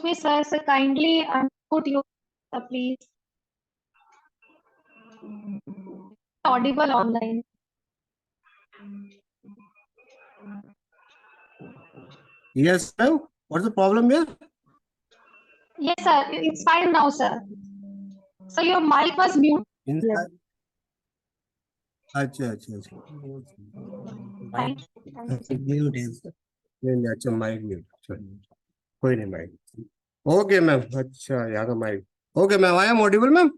me, sir, kindly unmute you, please. Audible online. Yes, ma'am. What's the problem here? Yes, sir. It's fine now, sir. So your mic was muted. Inside. अच्छा अच्छा अच्छा Fine. Mute है नहीं नहीं अच्छा mic mute कोई नहीं mic okay ma'am अच्छा यहाँ का mic okay ma'am I am audible ma'am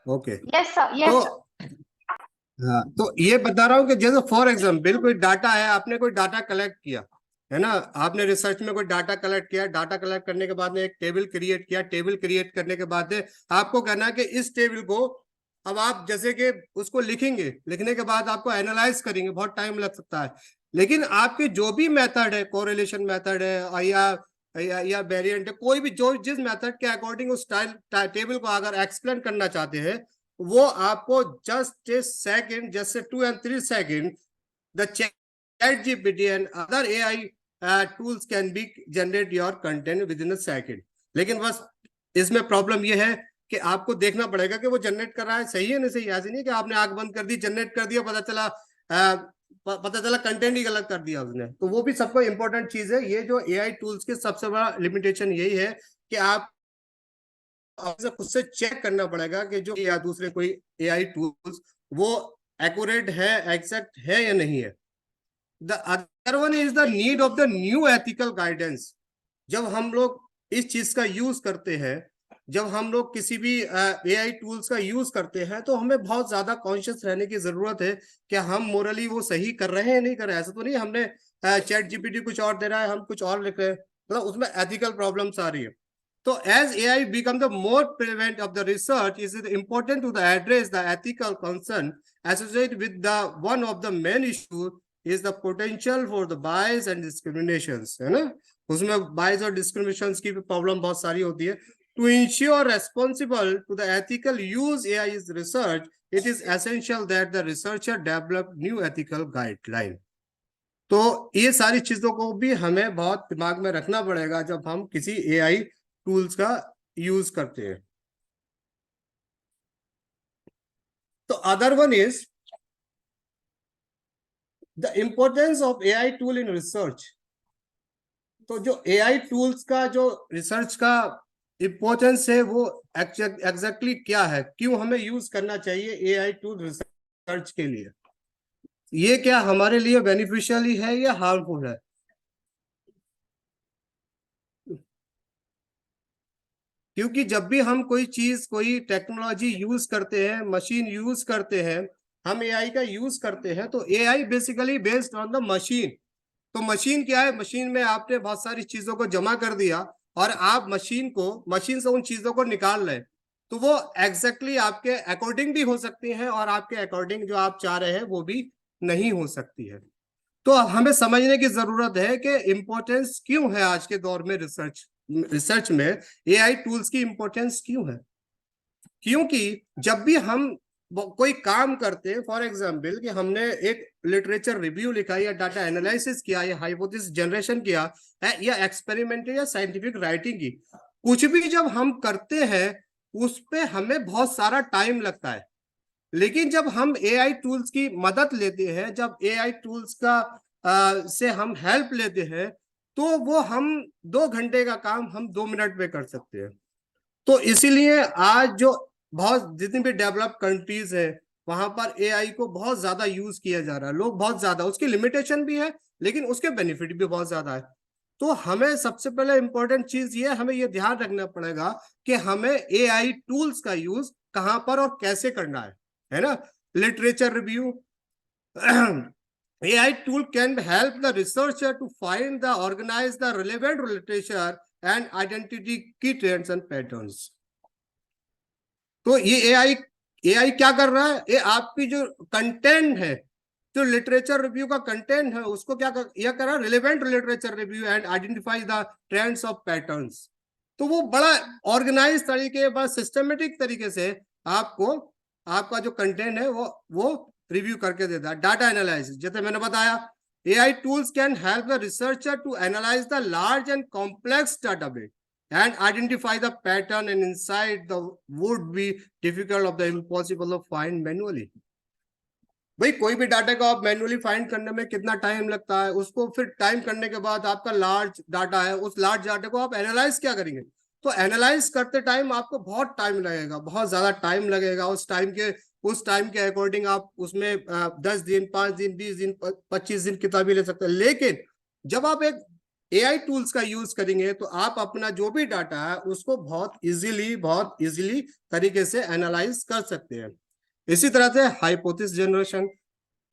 okay Yes, sir. तो Yes, sir. हाँ तो ये बता रहा हूँ कि जैसे फॉर एग्जाम्पल कोई डाटा है आपने कोई डाटा कलेक्ट किया है ना आपने रिसर्च में कोई डाटा कलेक्ट किया डाटा कलेक्ट करने के बाद में एक टेबल क्रिएट किया टेबल क्रिएट करने के बाद आपको कहना है कि इस टेबल को अब आप जैसे कि उसको लिखेंगे लिखने के बाद आपको एनालाइज करेंगे बहुत टाइम लग सकता है लेकिन आपके जो भी मेथड है कोरिलेशन मेथड है या वेरिएंट है कोई भी जो जिस मेथड के अकॉर्डिंग उस टेबल को अगर एक्सप्लेन करना चाहते हैं वो आपको just a second just 2 and 3 seconds the ChatGPT and other AI tools can be generate your content within a second लेकिन बस इसमें प्रॉब्लम ये है कि आपको देखना पड़ेगा कि वो जनरेट कर रहा है सही है नहीं सही ऐसे नहीं कि आपने आंख बंद कर दी जनरेट कर दिया पता चला कंटेंट ही गलत कर दिया उसने तो वो भी सबको इंपॉर्टेंट चीज है ये जो AI टूल्स के सबसे बड़ा लिमिटेशन यही है कि आप खुद से चेक करना पड़ेगा कि जो या दूसरे कोई AI टूल्स वो एक्यूरेट है एग्जैक्ट है या नहीं है the other one is the need of the new ethical guidance जब हम लोग इस चीज का यूज करते हैं जब हम लोग किसी भी AI टूल्स का यूज करते हैं तो हमें बहुत ज्यादा कॉन्शियस रहने की जरूरत है कि हम मोरली वो सही कर रहे हैं नहीं कर रहे हैं ऐसा तो नहीं हमने ChatGPT कुछ और दे रहा है हम कुछ और लिख रहे हैं मतलब उसमें एथिकल प्रॉब्लम्स आ रही है So as AI become the more prevalent of the research, is it important to address the ethical concern associated with the one of the main issue is the potential for the bias and discriminations, है ना? उसमें bias और discriminations की भी problem बहुत सारी होती है. To ensure responsible to the ethical use AI is research, it is essential that the researcher develop new ethical guideline. तो ये सारी चीजों को भी हमें बहुत दिमाग में रखना पड़ेगा जब हम किसी AI टूल्स का यूज करते हैं तो other one is the importance of AI tool in research तो जो AI टूल्स का जो रिसर्च का इंपॉर्टेंस है वो एग्जैक्टली क्या है क्यों हमें यूज करना चाहिए AI टूल रिसर्च के लिए ये क्या हमारे लिए बेनिफिशियल है या हार्मफुल है क्योंकि जब भी हम कोई चीज कोई टेक्नोलॉजी यूज करते हैं मशीन यूज करते हैं हम AI का यूज करते हैं तो AI basically based on the machine तो मशीन क्या है मशीन में आपने बहुत सारी चीजों को जमा कर दिया और आप मशीन से उन चीजों को निकाल रहे तो वो एग्जैक्टली आपके अकॉर्डिंग भी हो सकती है और आपके अकॉर्डिंग जो आप चाह रहे हैं वो भी नहीं हो सकती है तो हमें समझने की जरूरत है कि इंपॉर्टेंस क्यों है आज के दौर में रिसर्च में AI टूल्स की इंपॉर्टेंस क्यों है क्योंकि जब भी हम कोई काम करते हैं फॉर एग्जाम्पल कि हमने एक लिटरेचर रिव्यू लिखा या डाटा एनालिसिस किया या हाइपोथेसिस जनरेशन किया या एक्सपेरिमेंट या साइंटिफिक राइटिंग की कुछ भी जब हम करते हैं उस पे हमें बहुत सारा टाइम लगता है लेकिन जब हम AI टूल्स की मदद लेते हैं जब AI टूल्स का से हम हेल्प लेते हैं तो वो हम 2 घंटे का काम हम 2 मिनट में कर सकते हैं तो इसीलिए आज जो बहुत जितनी भी डेवलप कंट्रीज है वहां पर AI को बहुत ज्यादा यूज किया जा रहा है लोग बहुत ज्यादा उसकी लिमिटेशन भी है लेकिन उसके बेनिफिट भी बहुत ज्यादा है तो हमें सबसे पहले इंपॉर्टेंट चीज ये हमें ये ध्यान रखना पड़ेगा कि हमें AI टूल्स का यूज कहां पर और कैसे करना है ना literature review AI tool can help the researcher to find the organize the relevant literature and identity key trends and patterns तो ये AI क्या कर रहा है ये आपकी जो कंटेंट है जो लिटरेचर रिव्यू का कंटेंट है उसको क्या यह कर रहा है relevant literature review and identify the trends of patterns तो वो बड़ा ऑर्गेनाइज तरीके बड़ा सिस्टमेटिक तरीके से आपको आपका जो कंटेंट है वो रिव्यू करके देता है डाटा एनालिसिस जैसे मैंने बताया AI tools can help the researcher to analyze the large and complex database and identify the pattern and insight that would be difficult of the impossible to find manually. भाई कोई भी data को आप manually find करने में कितना time लगता है, उसको फिर टाइम करने के बाद आपका लार्ज डाटा है, उस लार्ज डाटा को आप एनालाइज क्या करेंगे, तो एनालाइज करते टाइम आपको बहुत टाइम लगेगा, बहुत ज्यादा टाइम लगेगा। उस टाइम के अकॉर्डिंग आप उसमें 10 दिन, 5 दिन, 20 दिन, 25 दिन कितना भी ले सकते हैं। लेकिन जब आप एक AI टूल्स का यूज करेंगे तो आप अपना जो भी डाटा है उसको बहुत इजीली तरीके से एनालाइज कर सकते हैं। इसी तरह से hypothesis generation,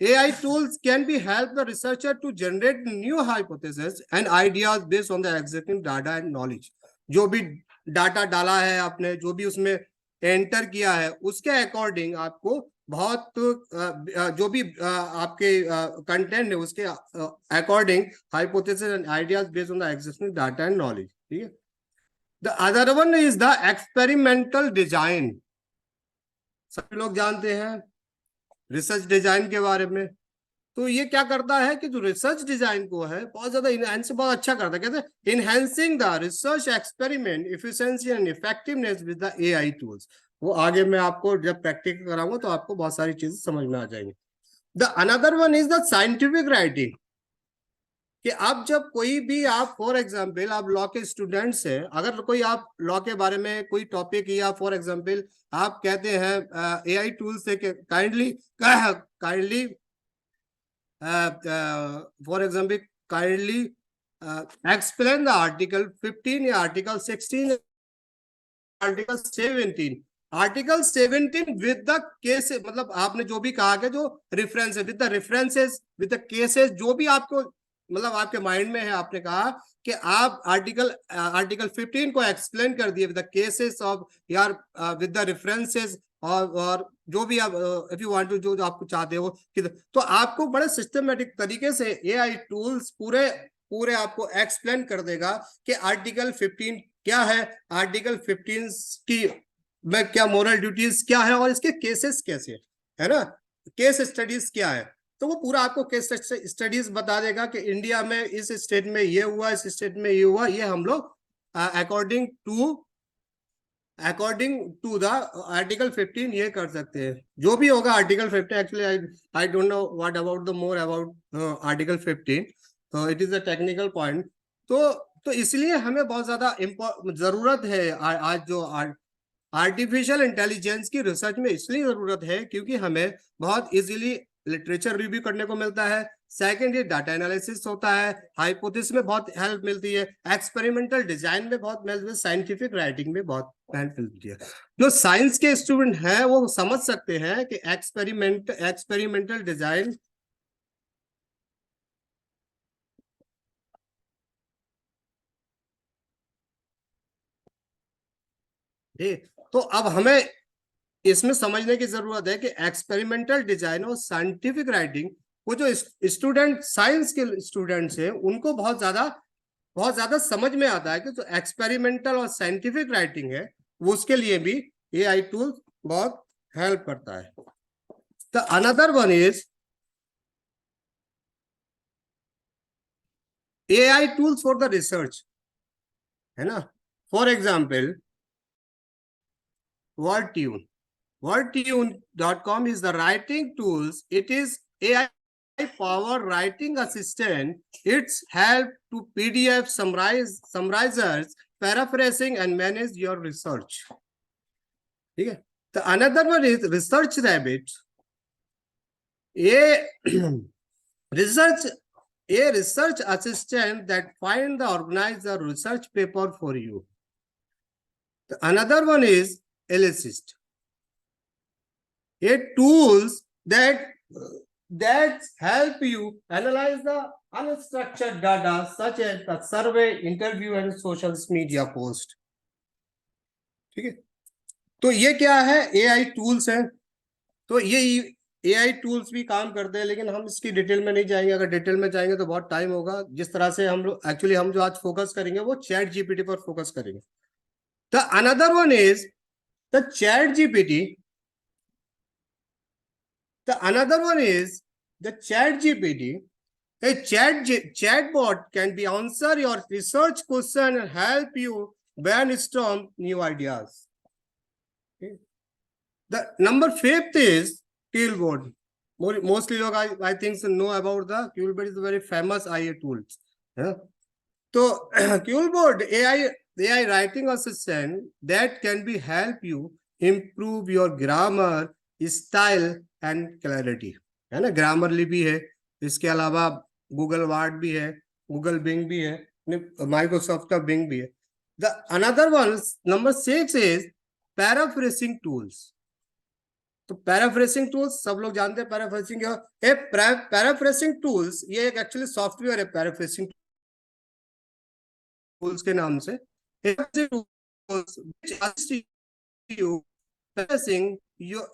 AI tools can be help the researcher to generate new hypotheses and ideas based on the existing data and knowledge। जो भी डाटा डाला है आपने, जो भी उसमें एंटर किया है, उसके अकॉर्डिंग आपको बहुत जो भी आपके कंटेंट है उसके according hypothesis and ideas based on the existing data and knowledge. ठीक है। The other one is the experimental design. सभी लोग जानते हैं रिसर्च डिजाइन के बारे में। तो ये क्या करता है कि जो रिसर्च डिजाइन को है बहुत ज्यादा इनहेंस, बहुत अच्छा करता है। कहते हैं enhancing the research experiment efficiency and effectiveness with the AI tools. वो आगे मैं आपको जब प्रैक्टिकल कराऊंगा तो आपको बहुत सारी चीजें समझ में आ जाएंगी। The another one is the scientific writing, कि आप जब कोई भी आप फॉर एग्जाम्पल आप लॉ के स्टूडेंट्स हैं, अगर कोई आप लॉ के बारे में कोई टॉपिक या फॉर एग्जाम्पल आप कहते हैं AI टूल से kindly for example kindly explain the article 15 या article 16, article 17, article 17 with the case, मतलब आपने जो भी कहा कि जो रेफरेंस है, with the references, with the cases, जो भी आपको मतलब आपके माइंड में है, आपने कहा कि आप आर्टिकल 15 को एक्सप्लेन कर दिए विद द केसेस ऑफ यार विद द रेफरेंसेस, और जो भी आप इफ यू वांट टू जो आपको चाहते हो तो आपको बड़े सिस्टमेटिक तरीके से AI टूल्स पूरे आपको एक्सप्लेन कर देगा कि आर्टिकल 15 क्या है, आर्टिकल 15 की में क्या मोरल ड्यूटीज क्या है, और इसके केसेस कैसे है ना, केस स्टडीज क्या है। तो वो पूरा आपको केस स्टडीज बता देगा कि इंडिया में इस स्टेट में ये हुआ, इस स्टेट में ये हुआ, ये हम लोग अकॉर्डिंग टू द आर्टिकल 15 ये कर सकते हैं। जो भी होगा article 15, actually I don't know what about the more about article 15, तो it is a technical point. तो इसलिए हमें बहुत ज्यादा जरूरत है आज जो आर्टिफिशियल इंटेलिजेंस की रिसर्च में इसलिए जरूरत है क्योंकि हमें बहुत इजीली लिटरेचर रिव्यू करने को मिलता है। सेकंड, ये डाटा एनालिसिस होता है, हाइपोथेसिस में बहुत हेल्प मिलती है, एक्सपेरिमेंटल डिजाइन में बहुत हेल्प मिलती है, साइंटिफिक राइटिंग में बहुत हेल्प मिलती है। जो साइंस के स्टूडेंट हैं वो समझ सकते हैं कि एक्सपेरिमेंटल डिजाइन तो अब हमें इसमें समझने की जरूरत है कि एक्सपेरिमेंटल डिजाइन और साइंटिफिक राइटिंग, वो जो स्टूडेंट साइंस के स्टूडेंट्स हैं उनको बहुत ज्यादा समझ में आता है कि जो एक्सपेरिमेंटल और साइंटिफिक राइटिंग है वो उसके लिए भी AI टूल बहुत हेल्प करता है। The another one is AI tools for the research, है ना। For example wordtune.com is the writing tools. It is AI powered writing assistant. It's help to PDF summarizers, paraphrasing and manage your research. Okay. The another one is Research Rabbit. A research assistant that find the organize the research paper for you. The another one is Ellipsist. Tools that help you analyze the unstructured data such as the survey, interview and social media post. ठीक है, तो ये क्या है, AI tools है। तो ये AI tools भी काम करते हैं, लेकिन हम इसकी डिटेल में नहीं जाएंगे। अगर डिटेल में जाएंगे तो बहुत टाइम होगा। जिस तरह से हम लोग एक्चुअली हम जो आज फोकस करेंगे वो ChatGPT पर फोकस करेंगे। The another one is the ChatGPT. The another one is the ChatGPT A chatbot can be answer your research question and help you brainstorm new ideas. Okay. The number 5th is Keelboard. Mostly I think know about the Keelboard is a very famous IA tool. Yeah. So Keelboard AI writing assistant that can be help you improve your grammar, style and clarity. है ना, Grammarly भी है, इसके अलावा Google word भी है, Google Bing भी है, माइक्रोसॉफ्ट का बिंग भी है. The another one, number 6 is paraphrasing tools. तो पैराफ्रेसिंग टूल्स सब लोग जानते हैं. पैराफ्रेसिंग पैराफ्रेसिंग टूल्स ये एक एक्चुअली सॉफ्टवेयर है पैराफ्रेसिंग टूल्स के नाम से.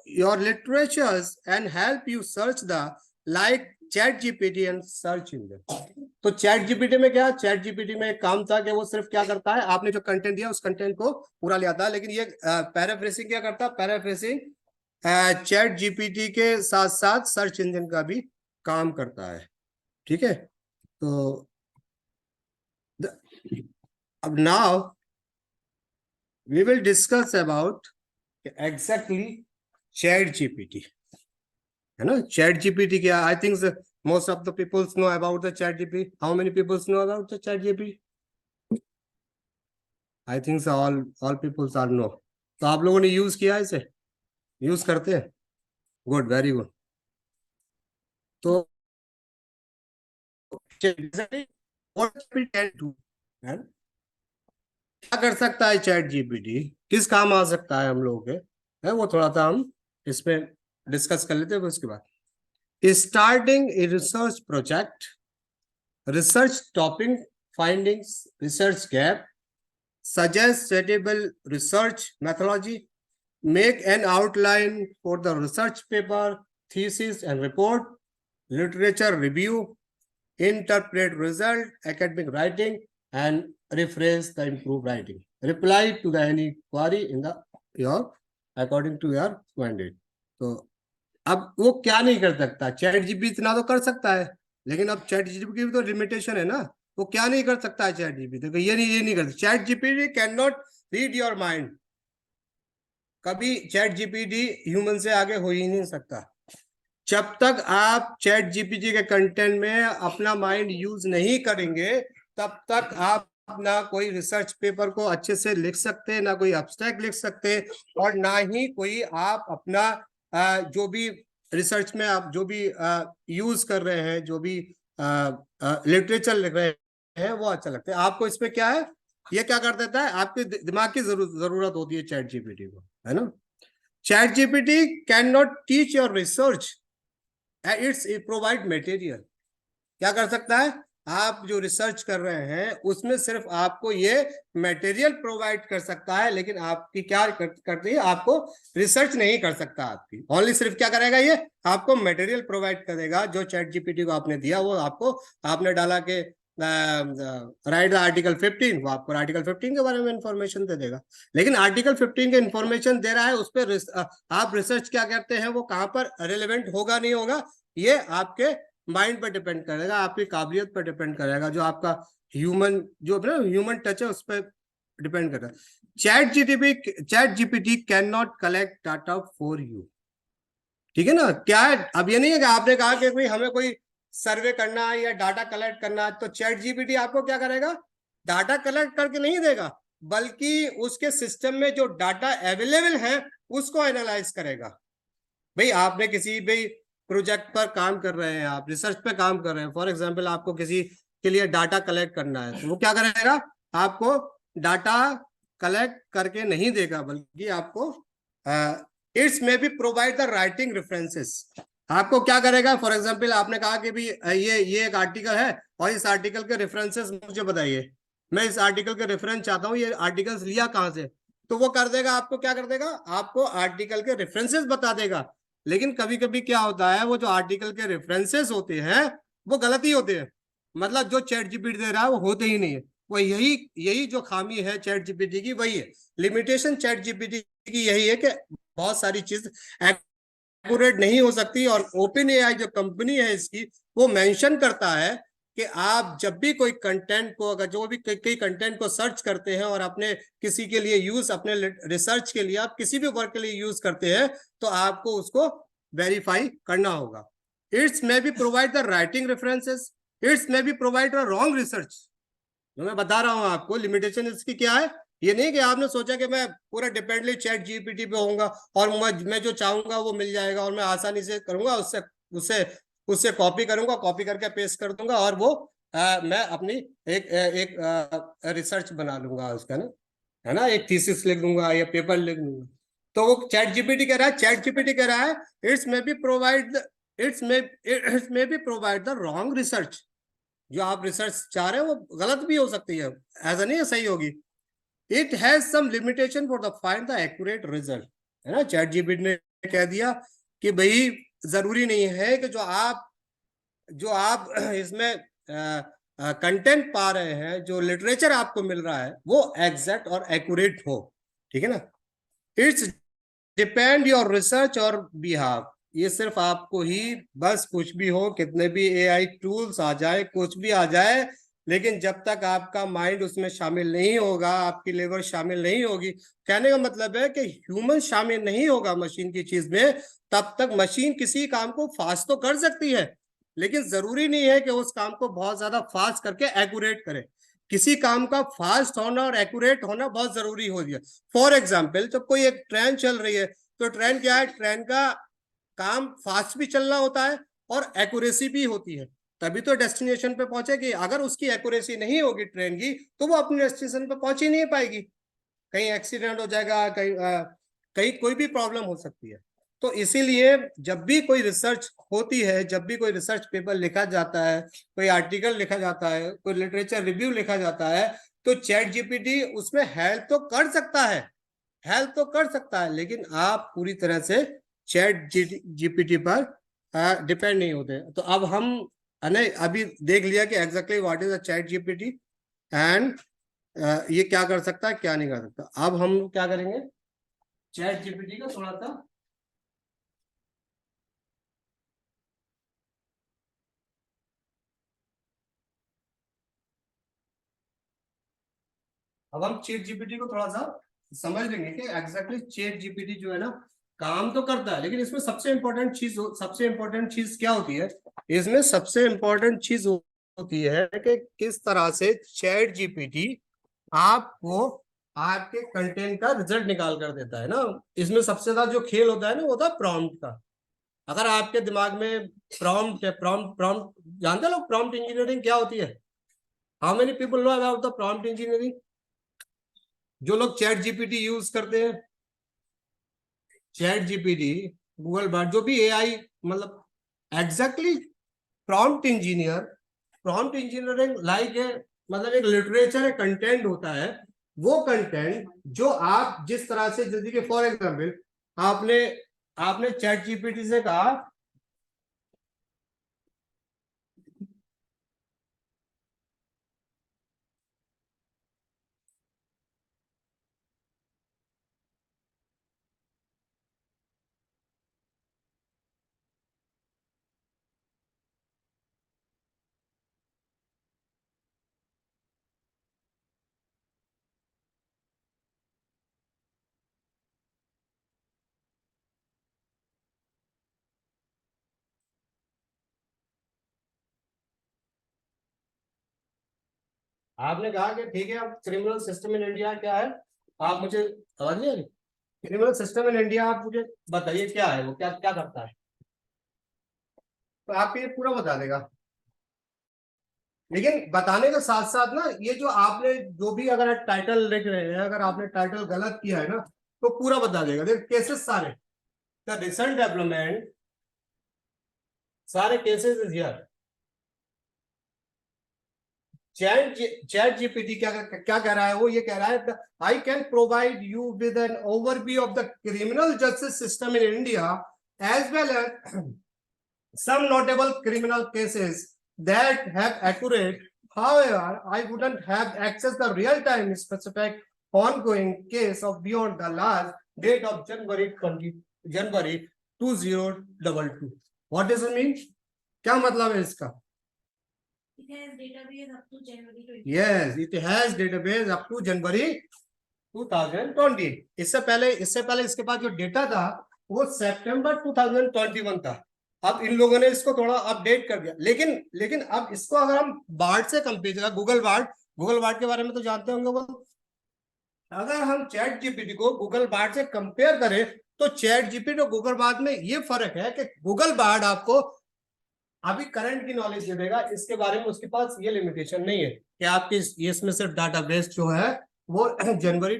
your literatures and help you search the like ChatGPT and search engine. तो ChatGPT में क्या, ChatGPT में एक काम था कि वो सिर्फ क्या करता है, आपने जो कंटेंट दिया उस कंटेंट को पूरा ले आता है. लेकिन ये पैराफ्रेसिंग क्या करता है, पैराफ्रेसिंग ChatGPT के साथ साथ सर्च इंजन का भी काम करता है. ठीक है. तो अब now we will discuss about exactly ChatGPT. है ना, ChatGPT क्या, I think most of the people know about the ChatGPT. How many people know about the ChatGPT? I think so all people are know. तो आप लोगों ने use किया इसे, use करते हैं? Good, very good. तो क्या कर सकता है ChatGPT, किस काम आ सकता है हम लोगों के, है वो थोड़ा सा हम इसमें डिस्कस कर लेते हैं. उसके बाद starting a research project, research topic findings, research gap, suggest suitable research methodology, make an outline for the research paper, thesis and report, literature review, interpret result, academic writing, and rephrase the improved writing. Reply to the any query in the your according to your mandate. तो अब वो क्या नहीं कर सकता, ChatGPT इतना तो कर सकता है, लेकिन अब ChatGPT की तो लिमिटेशन है ना. वो क्या नहीं कर सकता है ChatGPT, तो ये नहीं कर सकता. ChatGPT can not read your mind. कभी ChatGPT ह्यूमन से आगे हो ही नहीं सकता. जब तक आप ChatGPT के कंटेंट में अपना माइंड यूज नहीं करेंगे, तब तक आप ना कोई रिसर्च पेपर को अच्छे से लिख सकते, ना कोई एब्स्ट्रैक्ट लिख सकते, और ना ही कोई आप अपना जो भी रिसर्च में आप जो भी यूज कर रहे हैं, जो भी लिटरेचर लिख रहे हैं, वो अच्छा लगता है आपको. इसमें क्या है, ये क्या कर देता है, आपके दिमाग की जरूरत होती है ChatGPT को, है ना. ChatGPT can not teach your research, it's provide material. क्या कर सकता है, आप जो रिसर्च कर रहे हैं उसमें सिर्फ आपको ये मटेरियल प्रोवाइड कर सकता है, लेकिन आपकी क्या करती है, आपको रिसर्च नहीं कर सकता. आपकी ओनली सिर्फ क्या करेगा, ये आपको मटेरियल प्रोवाइड करेगा. जो ChatGPT को आपने दिया, वो आपको आपने डाला के राइट द आर्टिकल 15, वो आपको आर्टिकल 15 के बारे में इंफॉर्मेशन दे देगा. लेकिन आर्टिकल 15 के इंफॉर्मेशन दे रहा है, उस पर आप रिसर्च क्या करते हैं, वो कहाँ पर रिलेवेंट होगा नहीं होगा, ये आपके माइंड पर डिपेंड करेगा, आपकी काबिलियत पर डिपेंड करेगा, जो आपका ह्यूमन टच है उस पर डिपेंड करता है. ChatGPT can not collect data for you. ठीक है ना. क्या है, अब ये नहीं है कि आपने कहा कि कोई हमें कोई सर्वे करना है या डाटा कलेक्ट करना है, तो ChatGPT आपको क्या करेगा, डाटा कलेक्ट करके नहीं देगा, बल्कि उसके सिस्टम में जो डाटा अवेलेबल है उसको एनालाइज करेगा. भाई आपने किसी भी प्रोजेक्ट पर काम कर रहे हैं, आप रिसर्च पे काम कर रहे हैं, फॉर एग्जांपल आपको किसी के लिए डाटा कलेक्ट करना है, तो वो क्या करेगा, आपको डाटा कलेक्ट करके नहीं देगा, बल्कि आपको it's may be provide the writing references. आपको क्या करेगा, फॉर एग्जांपल आपने कहा कि भी ये एक आर्टिकल है और इस आर्टिकल के रेफरेंसेस मुझे बताइए, मैं इस आर्टिकल के रेफरेंस चाहता हूँ, ये आर्टिकल्स लिया कहाँ से, तो वो कर देगा. आपको क्या कर देगा, आपको आर्टिकल के रेफरेंसेस बता देगा. लेकिन कभी कभी क्या होता है, वो जो आर्टिकल के रेफरेंसेस होते हैं वो गलत ही होते हैं, मतलब जो ChatGPT दे रहा है वो होते ही नहीं है. वो यही जो खामी है ChatGPT की, वही है लिमिटेशन ChatGPT की, यही है कि बहुत सारी चीज एक्यूरेट नहीं हो सकती. और OpenAI जो कंपनी है इसकी, वो मेंशन करता है कि आप जब भी कोई कंटेंट को, अगर जो भी कई कंटेंट को सर्च करते हैं और अपने किसी के लिए यूज, अपने रिसर्च के लिए, आप किसी भी वर्क के लिए यूज करते हैं, तो आपको उसको वेरीफाई करना होगा। It's may be provide the writing references, it's may be provide the wrong research. जो मैं बता रहा हूं आपको, लिमिटेशन इसकी क्या है। ये नहीं कि आपने सोचा कि मैं पूरा डिपेंडली चैट जीपीटी पे होऊंगा और मैं जो चाहूंगा वो मिल जाएगा और मैं आसानी से करूंगा, उससे उससे उससे कॉपी करूंगा, कॉपी करके पेस्ट कर दूंगा और वो मैं अपनी एक रिसर्च बना लूंगा उसका ना, है ना, एक थीसिस लिख दूंगा या पेपर लिख दूंगा। तो वो चैट जीपीटी कह रहा है, चैट जीपीटी कह रहा है it's may be provide the wrong research. जो आप रिसर्च चाह रहे हो वो गलत भी हो सकती है, ऐसा नहीं है सही होगी। It has some limitation for the find the accurate result, है ना। चैट जीपीटी ने कह दिया कि भाई जरूरी नहीं है कि जो आप इसमें कंटेंट पा रहे हैं, जो लिटरेचर आपको मिल रहा है, वो एग्जैक्ट और एक्यूरेट हो, ठीक है ना। इट्स डिपेंड योर रिसर्च और बिहाव, ये सिर्फ आपको ही, बस कुछ भी हो, कितने भी एआई टूल्स आ जाए, कुछ भी आ जाए, लेकिन जब तक आपका माइंड उसमें शामिल नहीं होगा, आपकी लेबर शामिल नहीं होगी, कहने का मतलब है कि ह्यूमन शामिल नहीं होगा मशीन की चीज में, तब तक मशीन किसी काम को फास्ट तो कर सकती है, लेकिन जरूरी नहीं है कि उस काम को बहुत ज्यादा फास्ट करके एक्यूरेट करे। किसी काम का फास्ट होना और एक्यूरेट होना बहुत जरूरी हो गया। फॉर एग्जाम्पल, जब कोई एक ट्रेन चल रही है, तो ट्रेन क्या है, ट्रेन का काम फास्ट भी चलना होता है और एक्यूरेसी भी होती है, तभी तो डेस्टिनेशन पे पहुंचेगी। अगर उसकी एक्यूरेसी नहीं होगी ट्रेन की, तो वो अपने डेस्टिनेशन पे पहुंच ही नहीं पाएगी, कहीं एक्सीडेंट हो जाएगा, कहीं कोई भी प्रॉब्लम हो सकती है। तो इसीलिए जब भी कोई रिसर्च होती है, जब भी कोई रिसर्च पेपर लिखा जाता है, कोई आर्टिकल लिखा जाता है, कोई लिटरेचर रिव्यू लिखा जाता है, तो चैट जीपीटी उसमें हेल्प तो कर सकता है, हेल्प तो कर सकता है, लेकिन आप पूरी तरह से चैट जीपीटी पर डिपेंड नहीं होते। तो अब हम अभी देख लिया कि exactly what is a chat GPT and ये क्या कर सकता है, क्या नहीं कर सकता। अब हम क्या करेंगे, चैट जीपीटी का थोड़ा सा अब हम चैट जीपीटी को थोड़ा सा समझ लेंगे कि एग्जैक्टली चैट जीपीटी जो है ना, काम तो करता है, लेकिन इसमें सबसे इंपॉर्टेंट चीज क्या होती है, इसमें सबसे इंपॉर्टेंट चीज होती है कि किस तरह से चैट जीपीटी आपको आपके कंटेंट का रिजल्ट निकाल कर देता है ना। इसमें सबसे ज्यादा जो खेल होता है ना, वो होता है प्रॉम्प्ट का। अगर आपके दिमाग में प्रॉम्प्ट है, प्रॉम्प्ट जानते हैं लोग, प्रॉम्प्ट इंजीनियरिंग क्या होती है? How many people know about the prompt engineering? जो लोग चैट जीपीटी यूज करते हैं, चैट जीपीटी, गूगल बार्ड, जो भी एआई, मतलब एग्जैक्टली प्रॉम्प्ट इंजीनियरिंग लाइक है, मतलब एक लिटरेचर है, कंटेंट होता है, वो कंटेंट जो आप जिस तरह से, जैसे कि फॉर एग्जाम्पल आपने आपने चैट जीपीटी से कहा आपने कहा कि ठीक है, अब क्रिमिनल सिस्टम इन इंडिया क्या है, आप मुझे समझ लिया, क्रिमिनल सिस्टम इन इंडिया आप मुझे बताइए क्या है, वो क्या क्या करता है, तो आपको ये पूरा बता देगा। लेकिन बताने के साथ साथ ना, ये जो आपने जो भी अगर टाइटल लिख रहे हैं, अगर आपने टाइटल गलत किया है ना, तो पूरा बता देगा। देख केसेस सारे, द रिसेंट डेवलपमेंट, सारे cases is here. Chat GPT क्या क्या कह रहा है, वो ये कह रहा है, I can provide you with an overview of the criminal justice system in India as well as some notable criminal cases that have accurate. However, I wouldn't have access the real-time specific ongoing case of beyond the last date of January 2022. What does it mean? क्या मतलब है इसका? Yes, it has database up to January 2020। इससे पहले इसके पास जो data था वो सितंबर 2021 था। अब इन लोगों ने इसको थोड़ा अपडेट कर दिया, लेकिन लेकिन अब इसको अगर हम बार्ड से कंपेयर, गूगल बार्ड के बारे में तो जानते होंगे वो। अगर हम चैट जीपीटी को गूगल बार्ड से कंपेयर करें तो चैट जीपीटी और गूगल बार्ड में ये फर्क है कि गूगल बार्ड आपको अभी करंट की नॉलेज दे देगा, इसके बारे में उसके पास ये लिमिटेशन नहीं है कि आपके इसमें सिर्फ डाटाबेस जो है वो जनवरी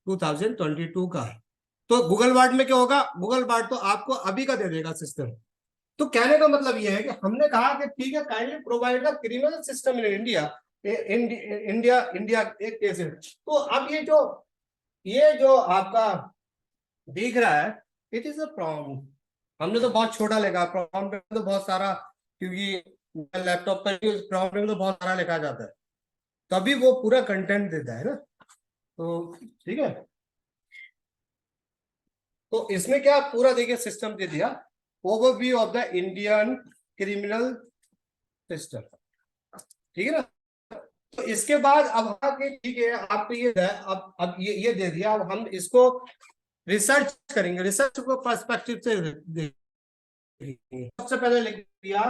2022 का है। तो गूगल बार्ड में क्या होगा, गूगल बार्ड तो आपको अभी का दे देगा सिस्टम। तो कहने का मतलब ये है कि हमने कहा कि ठीक है, kindly provide the criminal system in India, India India एक केस है। तो अब ये जो आपका दिख रहा है, इट इज अ प्रॉम्प्ट। हमने तो बहुत छोटा लिखा, प्रॉम्प्ट में तो बहुत सारा, क्योंकि लैपटॉप पर प्रॉम्प्ट में तो बहुत सारा लिखा जाता है, तभी वो पूरा कंटेंट देता है ना। तो ठीक है, तो इसमें क्या पूरा देखिए सिस्टम दे दिया, overview of the Indian criminal system, ठीक है ना। तो इसके बाद अब आगे ठीक है, आपको ये अब ये दे दिया, अब हम इसको रिसर्च करेंगे, रिसर्च को पर्सपेक्टिव से देखेंगे। सबसे पहले लिख दिया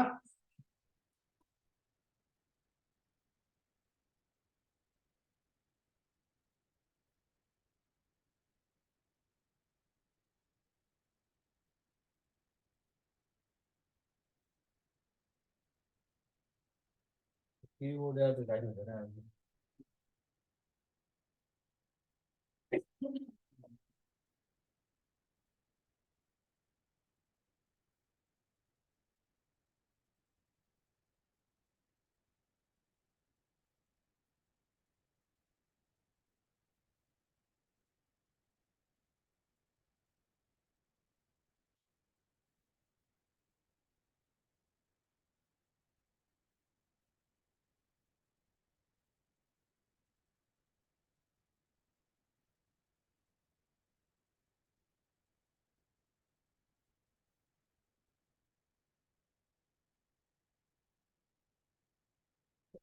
कीबोर्ड या दिखाई नहीं दे रहा है।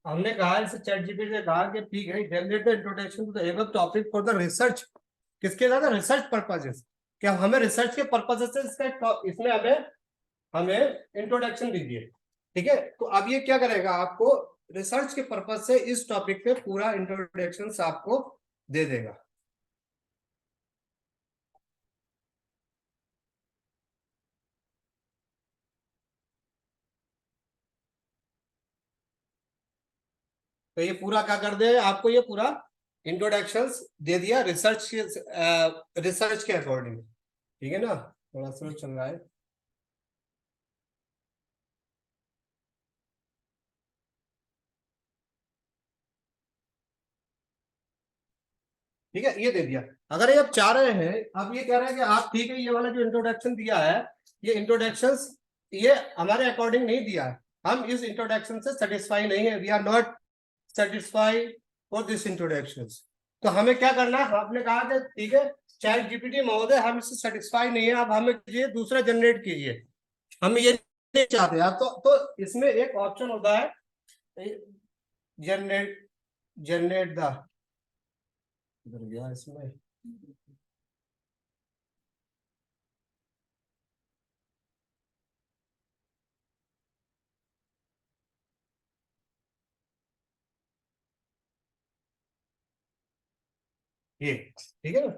हमने कहा इसे चैट जीपीटी से कहा कि ठीक है, generate the introduction to the above topic for the research. किसके ज्यादा रिसर्च पर्पजेस, क्या हमें रिसर्च के पर्पजेस से इसमें हमें हमें इंट्रोडक्शन दीजिए। ठीक है, तो अब ये क्या करेगा, आपको रिसर्च के पर्पज से इस टॉपिक पे पूरा इंट्रोडक्शन आपको दे देगा। तो ये पूरा क्या कर दे आपको, ये पूरा इंट्रोडक्शन दे दिया रिसर्च के अकॉर्डिंग। ठीक है ना, थोड़ा स्लो चल रहा है। ठीक है, ये दे दिया। अगर ये आप चाह रहे हैं, अब ये कह रहे हैं कि आप ठीक है, ये वाला जो इंट्रोडक्शन दिया है, ये इंट्रोडक्शन ये हमारे अकॉर्डिंग नहीं दिया है, हम इस इंट्रोडक्शन से सेटिस्फाई नहीं है, we are not satisfy for this introduction. तो हमें क्या करना है, आपने कहा कि ठीक है चैट जीपीटी महोदय, हम इससे सेटिस्फाई नहीं है, अब हमें कीजिए दूसरा जनरेट कीजिए, हम ये नहीं चाहते आप। तो इसमें एक ऑप्शन होता है जनरेट जनरेट द, इधर गया इसमें, ये ठीक है ना।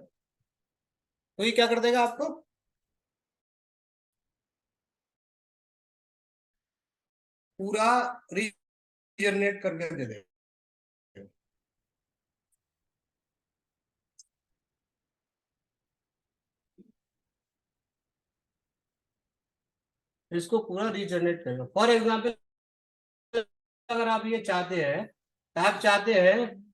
तो ये क्या कर देगा आपको, पूरा रीजनरेट करके दे देगा। इसको पूरा रीजनरेट करेगा। फॉर एग्जाम्पल अगर आप ये चाहते हैं, आप चाहते हैं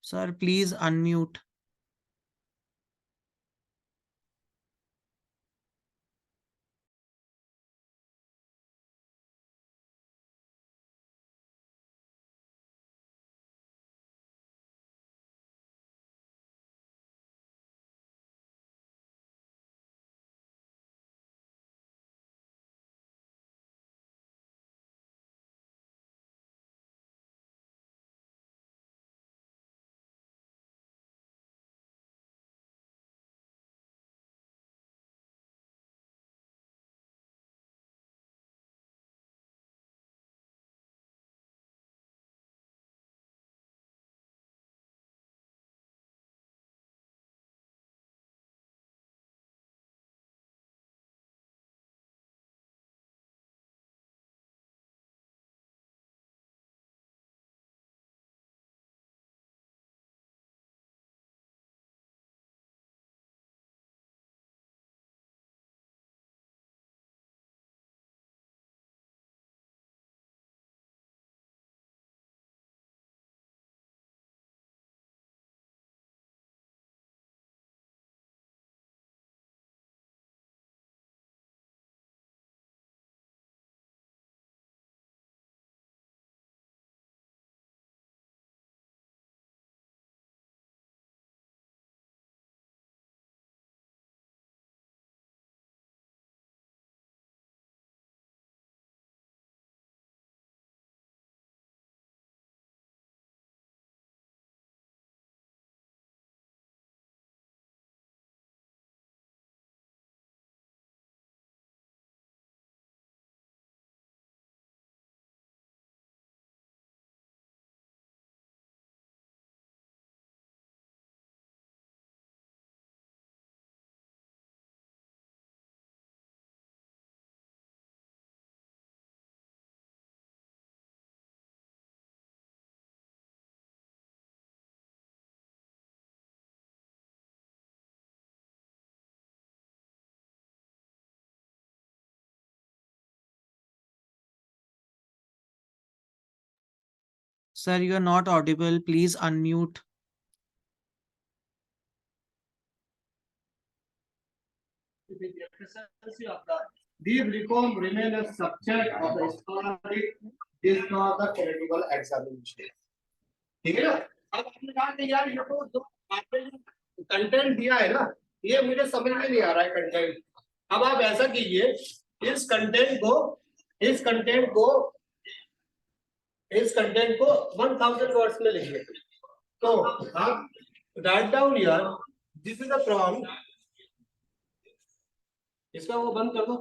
Sir, please unmute. Sir, you are not audible. Please unmute. The efficiency of the deep reform remain a subject of the scholarly is not the theoretical examination. ठीक है ना? अब आपने कहा कि यार ये तो जो आपने कंटेंट दिया है ना, ये मुझे समझ में नहीं आ रहा है कंटेंट। अब आप ऐसा कीजिए, इस कंटेंट को इस कंटेंट को इस कंटेंट को 1000 वर्ड्स में लिखिए। तो आप write down here, this is the prompt. इसका वो बंद कर दो।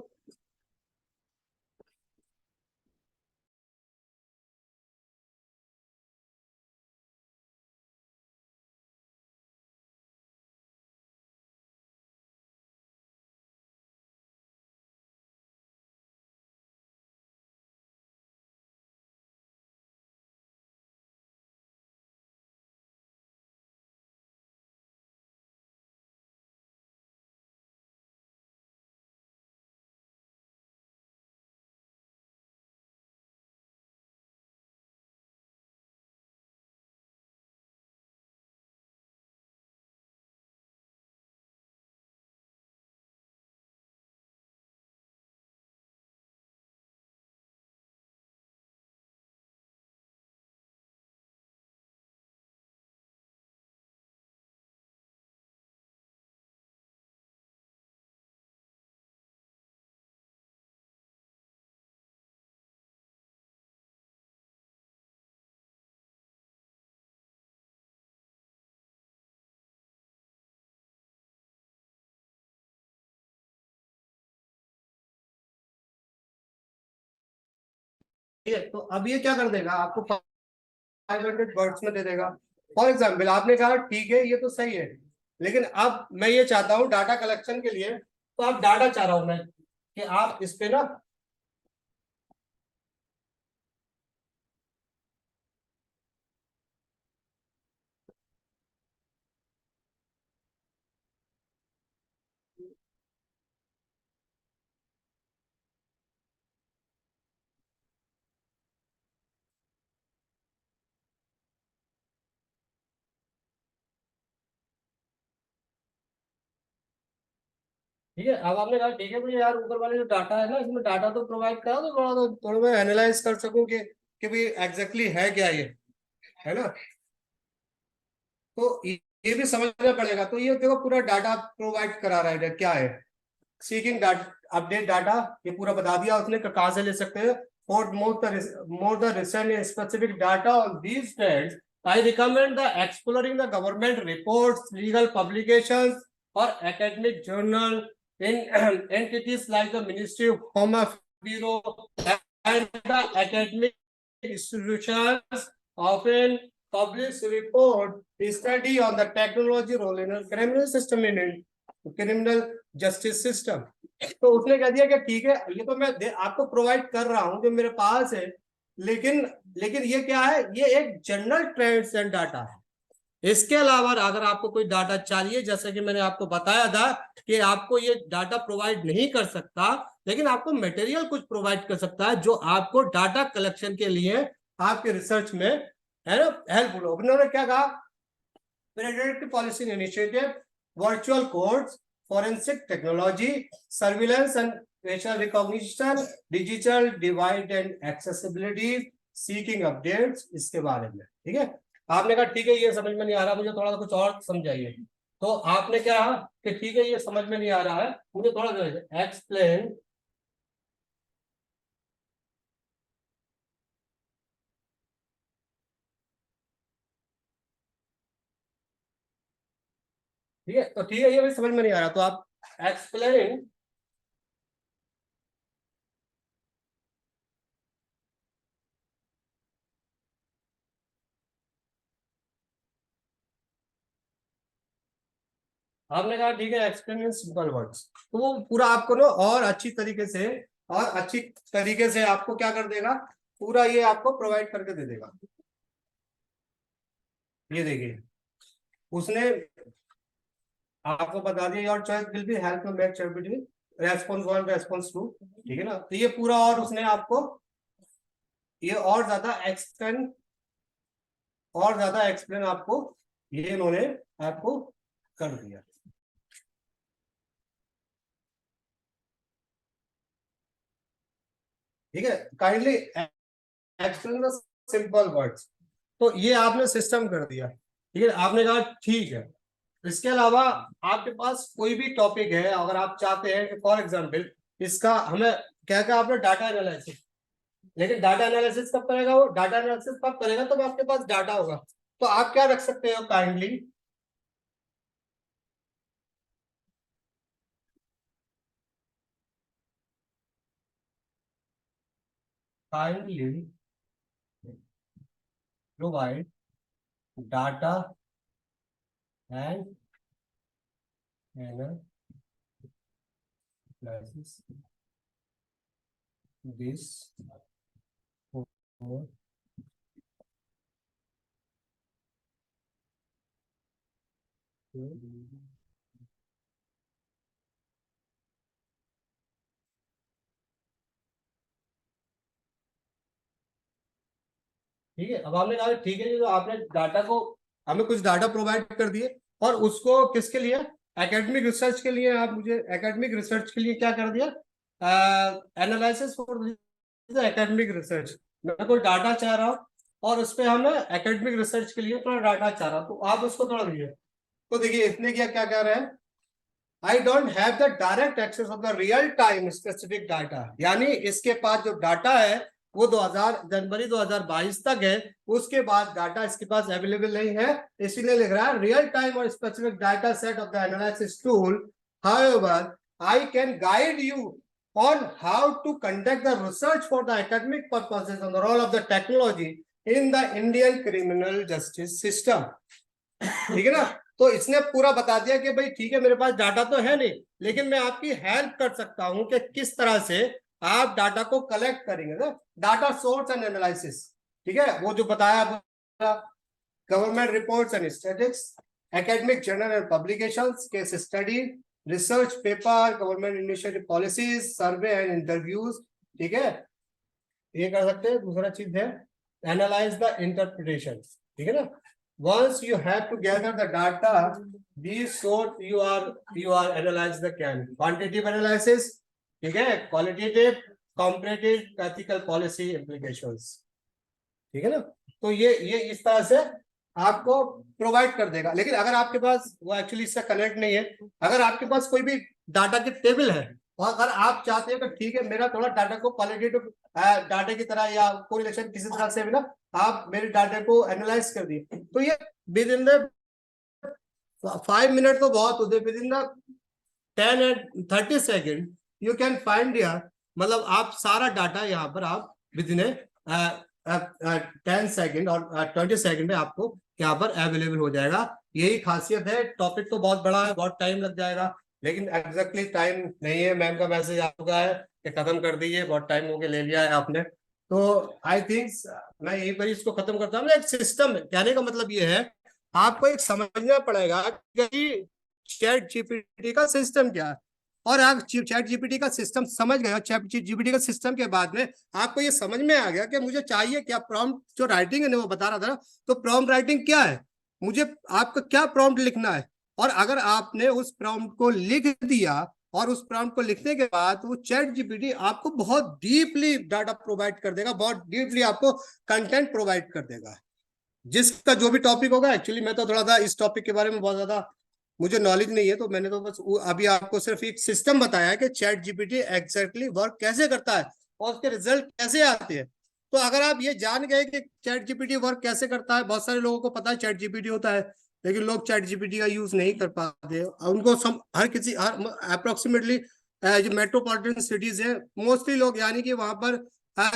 तो अब ये क्या कर देगा, आपको 500 वर्ड्स में दे देगा। फॉर एग्जाम्पल आपने कहा ठीक है ये तो सही है, लेकिन अब मैं ये चाहता हूँ डाटा कलेक्शन के लिए, तो अब डाटा चाह रहा हूं मैं कि आप इस पे ना ठीक है। अब आपने कहा ठीक है मुझे यार ऊपर वाले जो डाटा है ना इसमें डाटा तो प्रोवाइड करा तो थोड़ा मैं एनालाइज कर सकूं कि भाई एग्जैक्टली है क्या ये, है ना। तो ये भी समझना पड़ेगा। तो ये देखो पूरा डाटा प्रोवाइड करा रहा है, क्या है सीकिंग डाटा, अपडेट डाटा, ये पूरा बता दिया उसने कहाँ से ले सकते हैं। For more the recent and specific data on these trends, I recommend the exploring the government reports, legal publications, or academic journal in entities like the Ministry of Home Affairs and the academic institutions often publish report study on the technology role in a criminal system in criminal justice system. तो उसने कह दिया कि ठीक है ये तो मैं आपको प्रोवाइड कर रहा हूं जो मेरे पास है, लेकिन लेकिन ये क्या है, ये एक जनरल ट्रेंड्स एंड डाटा है। इसके अलावा अगर आपको कोई डाटा चाहिए, जैसे कि मैंने आपको बताया था कि आपको ये डाटा प्रोवाइड नहीं कर सकता, लेकिन आपको मटेरियल कुछ प्रोवाइड कर सकता है जो आपको डाटा कलेक्शन के लिए आपके रिसर्च में है ना हेल्पफुल हो। उन्होंने क्या कहा, predictive policy initiative, virtual courts, forensic technology, surveillance and facial recognition, digital divide and accessibility, seeking updates, इसके बारे में। ठीक है, आपने कहा ठीक है ये समझ में नहीं आ रहा, मुझे थोड़ा कुछ और समझाइए। तो आपने क्या कहा कि ठीक है ये समझ में नहीं आ रहा है, मुझे थोड़ा एक्सप्लेन ठीक है। तो ठीक है ये भी समझ में नहीं आ रहा, तो आप एक्सप्लेन आपने कहा ठीक है एक्सप्लेन इन सिंपल वर्ड्स, तो वो पूरा आपको ना और अच्छी तरीके से आपको क्या कर देगा, पूरा ये आपको प्रोवाइड करके दे देगा। ये देखिए उसने आपको बता दिया your choice will be help to make choice between response 1 response 2। ठीक है ना, तो ये पूरा और उसने आपको ये और ज्यादा एक्सप्लेन आपको ये इन्होंने आपको कर दिया। ठीक है, kindly explain the simple words. तो ये आपने सिस्टम कर दिया। ठीक है, आपने कहा ठीक है। इसके अलावा आपके पास कोई भी टॉपिक है, अगर आप चाहते हैं कि फॉर एग्जांपल इसका हमें क्या क्या आपने डाटा एनालिसिस, लेकिन डाटा एनालिसिस कब करेगा, वो डाटा एनालिसिस कब करेगा तो आपके पास डाटा होगा। तो आप क्या रख सकते हो, kindly provide data and analysis this ठीक है। अब आपने कहा ठीक है जो आपने डाटा को हमें कुछ डाटा प्रोवाइड कर दिए, और उसको किसके लिए, एकेडमिक रिसर्च के लिए। आप मुझे एकेडमिक रिसर्च के लिए क्या कर दिया, एनालिसिस फॉर एकेडमिक रिसर्च। मैं कोई डाटा चाह रहा हूँ और उस पर हमें एकेडमिक रिसर्च के लिए थोड़ा डाटा चाह रहा हूँ, तो आप उसको थोड़ा दीजिए। तो देखिए इसने क्या क्या कह रहे हैं, I don't have the direct access of the real time specific data, यानी इसके पास जो डाटा है वो जनवरी 2022 तक है, उसके बाद डाटा इसके पास अवेलेबल नहीं है, इसीलिए लिख रहा है रियल टाइम और specific data set of the analysis tool. However, I can guide you on how to conduct the research for the academic purposes on the role of the technology in the Indian criminal justice system। ठीक है ना, तो इसने पूरा बता दिया कि भाई ठीक है मेरे पास डाटा तो है नहीं, लेकिन मैं आपकी हेल्प कर सकता हूं कि किस तरह से आप डाटा को कलेक्ट करेंगे ना, डाटा सोर्स एंड एनालिसिस। ठीक है, वो जो बताया government reports and statistics, academic journal and publications, case study, research paper, government initiative policies, survey and interviews. ठीक है, ये कर सकते हैं। दूसरा चीज है एनालाइज द इंटरप्रिटेशन। ठीक है ना, once you have to gather the data, these sort you are analyze the quantitative analysis, ठीक है, qualitative, comparative, ethical policy implications, ठीक है ना। तो ये इस तरह से आपको प्रोवाइड कर देगा। लेकिन अगर आपके पास वो एक्चुअली इससे कनेक्ट नहीं है, अगर आपके पास कोई भी डाटा की टेबल है और अगर आप चाहते हो कि ठीक है मेरा थोड़ा डाटा को क्वालिटेटिव डाटा की तरह या कोरिलेशन किसी तरह से भी ना आप मेरे डाटा को एनालाइज कर दिए, तो ये विद इन द 5 मिनट तो बहुत होते, with in the 10 and 30 second you can find यार, मतलब आप सारा डाटा यहाँ पर आप विद इन 10 सेकेंड और 20 सेकेंड में आपको यहाँ पर अवेलेबल हो जाएगा। यही खासियत है। टॉपिक तो बहुत बड़ा है, बहुत टाइम लग जाएगा, लेकिन एग्जैक्टली टाइम नहीं है। मैम का मैसेज आ चुका है कि खत्म कर दीजिए, बहुत टाइम हो गया, ले लिया है आपने। तो आई थिंक मैं यही पर इसको खत्म करता हूँ। एक सिस्टम कहने का मतलब ये है, आपको एक समझना पड़ेगा कि चैट जीपीटी का सिस्टम क्या है। और आप चैट जीपीटी का सिस्टम समझ गए, चैट जीपीटी का सिस्टम के बाद में आपको ये समझ में आ गया कि मुझे चाहिए क्या प्रॉम्प्ट, जो राइटिंग है ना वो बता रहा था ना, तो प्रॉम्प्ट राइटिंग क्या है, मुझे आपको क्या प्रॉम्प्ट लिखना है। और अगर आपने उस प्रॉम्प्ट को लिख दिया और उस प्रॉम्प्ट को लिखने के बाद वो चैट जीपीटी आपको बहुत डीपली डाटा प्रोवाइड कर देगा, बहुत डीपली आपको कंटेंट प्रोवाइड कर देगा, जिसका जो भी टॉपिक होगा। एक्चुअली मैं तो थोड़ा सा इस टॉपिक के बारे में बहुत ज्यादा मुझे नॉलेज नहीं है, तो मैंने तो बस अभी आपको सिर्फ एक सिस्टम बताया है कि चैट जीपीटी एग्जैक्टली वर्क कैसे करता है और उसके रिजल्ट कैसे आते हैं। तो अगर आप ये जान गए कि चैट जीपीटी वर्क कैसे करता है, बहुत सारे लोगों को पता है चैट जीपीटी होता है, लेकिन लोग चैट जीपीटी का यूज नहीं कर पाते। उनको हर अप्रोक्सीमेटली जो मेट्रोपॉलिटन सिटीज है मोस्टली लोग, यानी कि वहां पर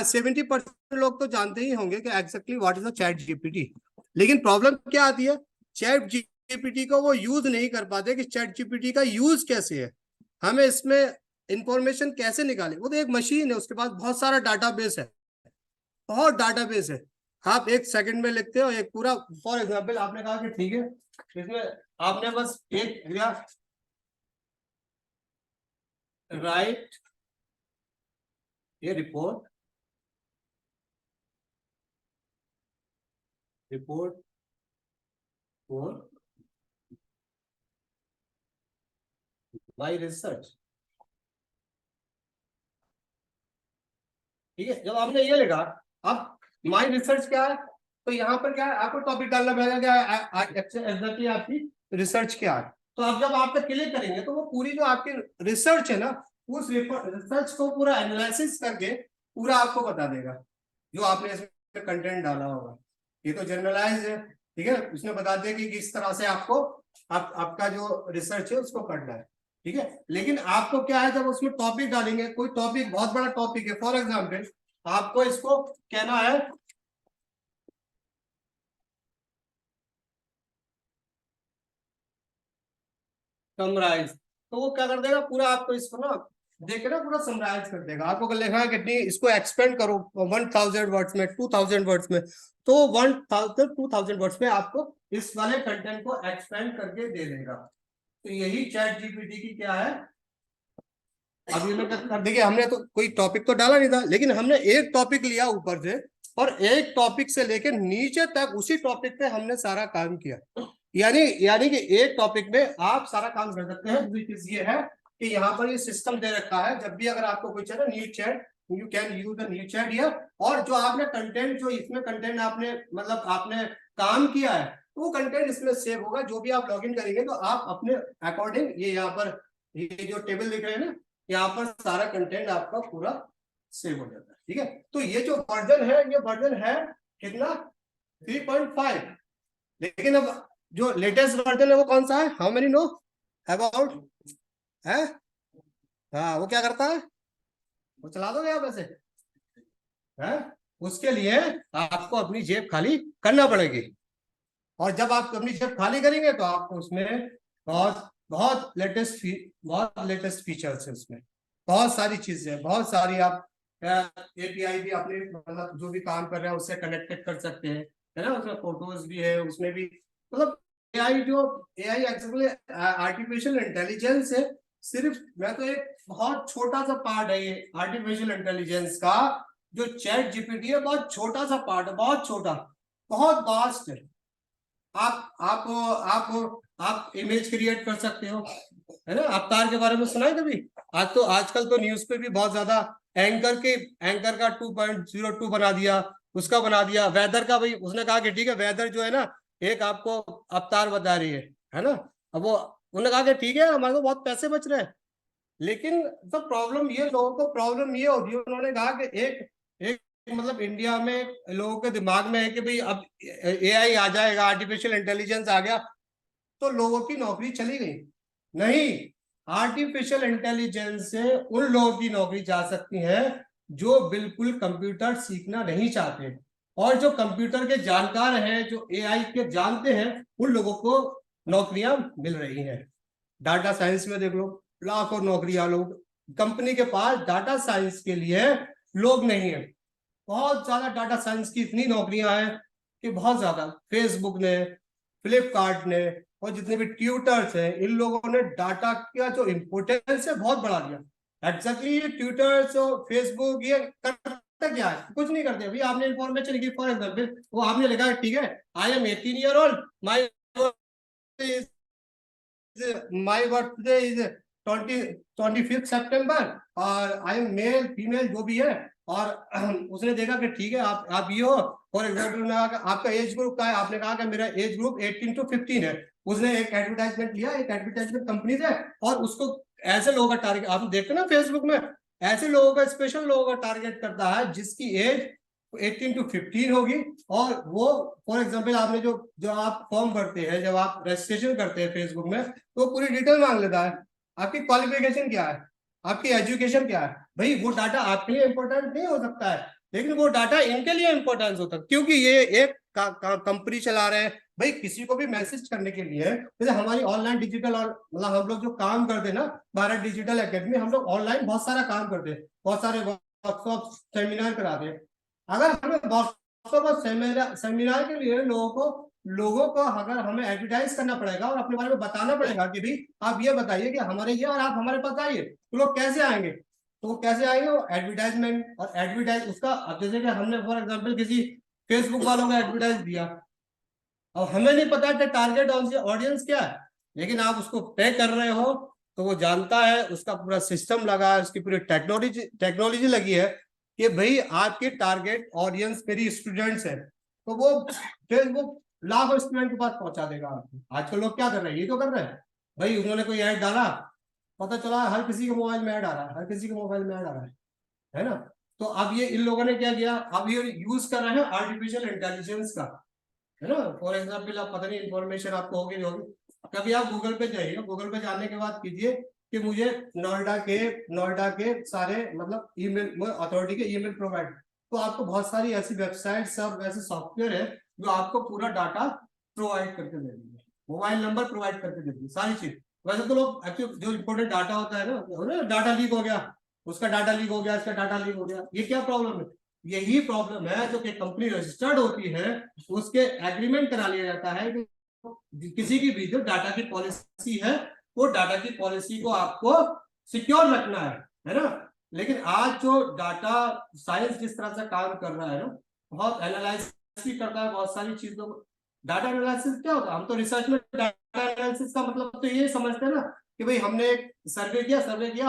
70% लोग तो जानते ही होंगे कि exactly what is the chat GPT. लेकिन प्रॉब्लम क्या आती है, चैट जीपीटी को वो यूज नहीं कर पाते कि चैट जीपीटी का यूज कैसे है, हमें इसमें इंफॉर्मेशन कैसे निकाले। वो तो एक मशीन है, उसके पास बहुत सारा डाटाबेस है, बहुत डाटाबेस है। आप एक सेकंड में लिखते हो एक पूरा, फॉर एग्जांपल आपने कहा कि ठीक है इसमें आपने बस एक लिया, राइट ये रिपोर्ट फॉर माय रिसर्च, ठीक है। जब आपने ये लिखा, अब माय रिसर्च क्या है, तो यहाँ पर क्या है, आपको टॉपिक डालना पड़ेगा क्या एग्जैक्टली आपकी रिसर्च क्या है। तो अब जब आप पे क्लिक करेंगे तो वो पूरी जो आपकी रिसर्च है ना, उस रिसर्च को पूरा एनालिसिस करके पूरा आपको बता देगा जो आपने इसमें कंटेंट डाला होगा। ये तो जनरलाइज है, ठीक है, उसने बता दिया कि किस तरह से आपको आपका जो रिसर्च है उसको करना है, ठीक है। लेकिन आपको क्या है, जब उसमें टॉपिक डालेंगे, कोई टॉपिक बहुत बड़ा टॉपिक है, फॉर एग्जांपल आपको इसको कहना है समराइज, तो वो क्या कर देगा, पूरा आपको इसको ना देख के ना पूरा समराइज कर देगा। आपको लिखा है कितनी, इसको एक्सपेंड करो 1000 वर्ड्स में, 2000 वर्ड्स में, तो 1000 2000 वर्ड्स में आपको इस वाले कंटेंट को एक्सपेंड करके दे देगा। तो यही चैट जीपीटी की क्या है। अभी मैं देखिए, हमने तो कोई टॉपिक तो डाला नहीं था, लेकिन हमने एक टॉपिक लिया ऊपर से और एक टॉपिक से लेकर नीचे तक उसी टॉपिक पे हमने सारा काम किया। यानी कि एक टॉपिक में आप सारा काम कर सकते हैं। ये है कि यहाँ पर ये सिस्टम दे रखा है, जब भी अगर आपको कोई चाहिए new chat, you can use the new chat here. और जो आपने कंटेंट, जो इसमें कंटेंट आपने मतलब आपने काम किया है, तो वो कंटेंट इसमें सेव होगा। जो भी आप लॉगिन करेंगे तो आप अपने अकॉर्डिंग, ये यहाँ पर ये जो टेबल दिख रहे हैं ना, यहाँ पर सारा कंटेंट आपका पूरा सेव हो जाता है, ठीक है। तो ये जो वर्जन है, ये वर्जन है कितना, 3.5। लेकिन अब जो लेटेस्ट वर्जन है वो कौन सा है, हाउ मेनी नो अबाउट है, हाँ वो क्या करता है, वो चला दोगे आप ऐसे है। उसके लिए आपको अपनी जेब खाली करना पड़ेगी, और जब आप अपनी जेब खाली करेंगे तो आपको उसमें बहुत लेटेस्ट फीचर्स है, उसमें बहुत सारी चीजें हैं, बहुत सारी आप एपीआई भी अपने मतलब जो भी काम कर रहे हैं उससे कनेक्टेड कर सकते हैं, है ना। उसमें फोटोज भी है, उसमें भी मतलब एआई एक्चुअली आर्टिफिशियल इंटेलिजेंस है। सिर्फ मैं तो एक बहुत छोटा सा पार्ट है ये आर्टिफिशियल इंटेलिजेंस का, जो चैट जीपीटी है बहुत छोटा सा पार्ट है, बहुत छोटा, बहुत वास्ट है। आप इमेज क्रिएट कर सकते हो, है ना। अवतार के बारे में सुना है कभी? आजकल तो न्यूज पे भी बहुत ज्यादा एंकर का 2.02 बना दिया, उसका बना दिया। वेदर का भाई उसने कहा कि ठीक है वेदर जो है ना एक आपको अवतार बता रही है ना। अब वो उन्होंने कहा कि ठीक है हमारे को बहुत पैसे बच रहे हैं, लेकिन तो प्रॉब्लम ये, लोगों को प्रॉब्लम ये होती है, उन्होंने कहा कि एक एक मतलब इंडिया में लोगों के दिमाग में है कि भाई अब एआई आ जाएगा, आर्टिफिशियल इंटेलिजेंस आ गया तो लोगों की नौकरी चली गई। नहीं, आर्टिफिशियल इंटेलिजेंस से उन लोगों की नौकरी जा सकती है जो बिल्कुल कंप्यूटर सीखना नहीं चाहते, और जो कंप्यूटर के जानकार हैं, जो एआई के जानते हैं, उन लोगों को नौकरियां मिल रही हैं। डाटा साइंस में देख लो, लाखों नौकरियां, लोग कंपनी के पास डाटा साइंस के लिए लोग नहीं है। बहुत ज्यादा डाटा साइंस की इतनी नौकरियां हैं कि बहुत ज्यादा। फेसबुक ने, फ्लिपकार्ट ने और जितने भी ट्यूटर्स हैं, इन लोगों ने डाटा का जो इम्पोर्टेंस है बहुत बढ़ा दिया। एग्जैक्टली ये ट्यूटर्स और फेसबुक ये करते क्या है? कुछ नहीं करते। अभी आपने इंफॉर्मेशन लिखी, फॉर एग्जाम्पल वो आपने लिखा ठीक है, I am 18 year old, my birthday is 25 सितंबर, और आई एम मेल फीमेल जो भी है, और उसने देखा कि ठीक है आप ये हो। फॉर एग्जाम्पल आपका एज ग्रुप क्या है? आपने कहा कि मेरा एज ग्रुप 18 to 15 है। उसने एक एडवर्टाइजमेंट लिया, एक एडवर्टाइजमेंट कंपनी से, और उसको ऐसे लोगों का टारगेट, आप देखते ना फेसबुक में, ऐसे लोगों का, स्पेशल लोगों का टारगेट करता है जिसकी एज 18 to 15 होगी। और वो फॉर एग्जाम्पल आपने जो आप फॉर्म भरते हैं, जब आप रजिस्ट्रेशन करते हैं फेसबुक में, तो पूरी डिटेल मांग लेता है, आपकी क्वालिफिकेशन क्या है, आपकी एजुकेशन क्या है। भाई वो डाटा आपके लिए इंपॉर्टेंट नहीं हो सकता है, लेकिन वो डाटा इनके लिए इंपॉर्टेंस होता है, क्योंकि ये एक कंपनी चला रहे हैं। भाई किसी को भी मैसेज करने के लिए, जैसे हमारी ऑनलाइन डिजिटल, और मतलब हम लोग जो काम करते हैं ना भारत डिजिटल एकेडमी, हम लोग ऑनलाइन बहुत सारा काम करते हैं, बहुत सारे वर्कशॉप सेमिनार कराते हैं। अगर हमें वर्कशॉप और सेमिनार के लिए लोगों को अगर हमें एडवर्टाइज करना पड़ेगा और अपने बारे में बताना पड़ेगा कि भाई आप ये बताइए कि हमारे ये, और आप हमारे पास आइए, तो लोग कैसे आएंगे? तो कैसे आएंगे? वो एडवर्टाइजमेंट, और एडवर्टाइज उसका, अब जैसे कि हमने फॉर एग्जांपल किसी फेसबुक वालों का एडवर्टाइज दिया, और हमें नहीं पता कि टारगेट ऑडियंस क्या है, लेकिन आप उसको पे कर रहे हो तो वो जानता है, उसका पूरा सिस्टम लगा है, उसकी पूरी टेक्नोलॉजी लगी है कि भाई आपके टारगेट ऑडियंस मेरी स्टूडेंट्स है, तो वो फेसबुक लाखों स्टूडेंट के पास पहुंचा देगा आपको। आजकल लोग क्या कर रहे हैं? ये तो कर रहे हैं भाई, उन्होंने कोई ऐड डाला, पता चला हर किसी के मोबाइल में ऐड आ रहा है, हर किसी के मोबाइल में ऐड आ रहा है ना। तो अब ये इन लोगों ने क्या किया, अब ये यूज कर रहे हैं आर्टिफिशियल इंटेलिजेंस का, है ना। फॉर एग्जाम्पल आप पता नहीं इन्फॉर्मेशन आपको होगी नहीं होगी, कभी आप गूगल पे जाइए, गूगल पे जाने के बाद कीजिए कि मुझे नोएडा के सारे मतलब ईमेल अथॉरिटी के ईमेल प्रोवाइड, तो आपको बहुत सारी ऐसी वेबसाइट्स और ऐसे सॉफ्टवेयर है जो आपको पूरा डाटा प्रोवाइड करके दे देंगे, मोबाइल नंबर प्रोवाइड करके दे देंगे, सारी चीज। वैसे तो लोग एक्चुअली जो इंपॉर्टेंट डाटा होता है ना, डाटा लीक हो गया, उसका डाटा लीक हो गया, इसका डाटा लीक हो गया, ये क्या प्रॉब्लम है? यही प्रॉब्लम है जो कि कंपनी रजिस्टर्ड होती है, उसके एग्रीमेंट करा लिया जाता है कि किसी की भी जो डाटा की पॉलिसी है, वो डाटा की पॉलिसी को आपको सिक्योर रखना है ना। लेकिन आज जो डाटा साइंस जिस तरह से काम कर रहा है ना, बहुत एनालिसिस भी करता है बहुत सारी चीजों को। डाटा एनालिसिस क्या होता है? हम तो रिसर्च में डाटा एनालिसिस का मतलब तो ये समझते हैं ना कि भाई हमने एक सर्वे किया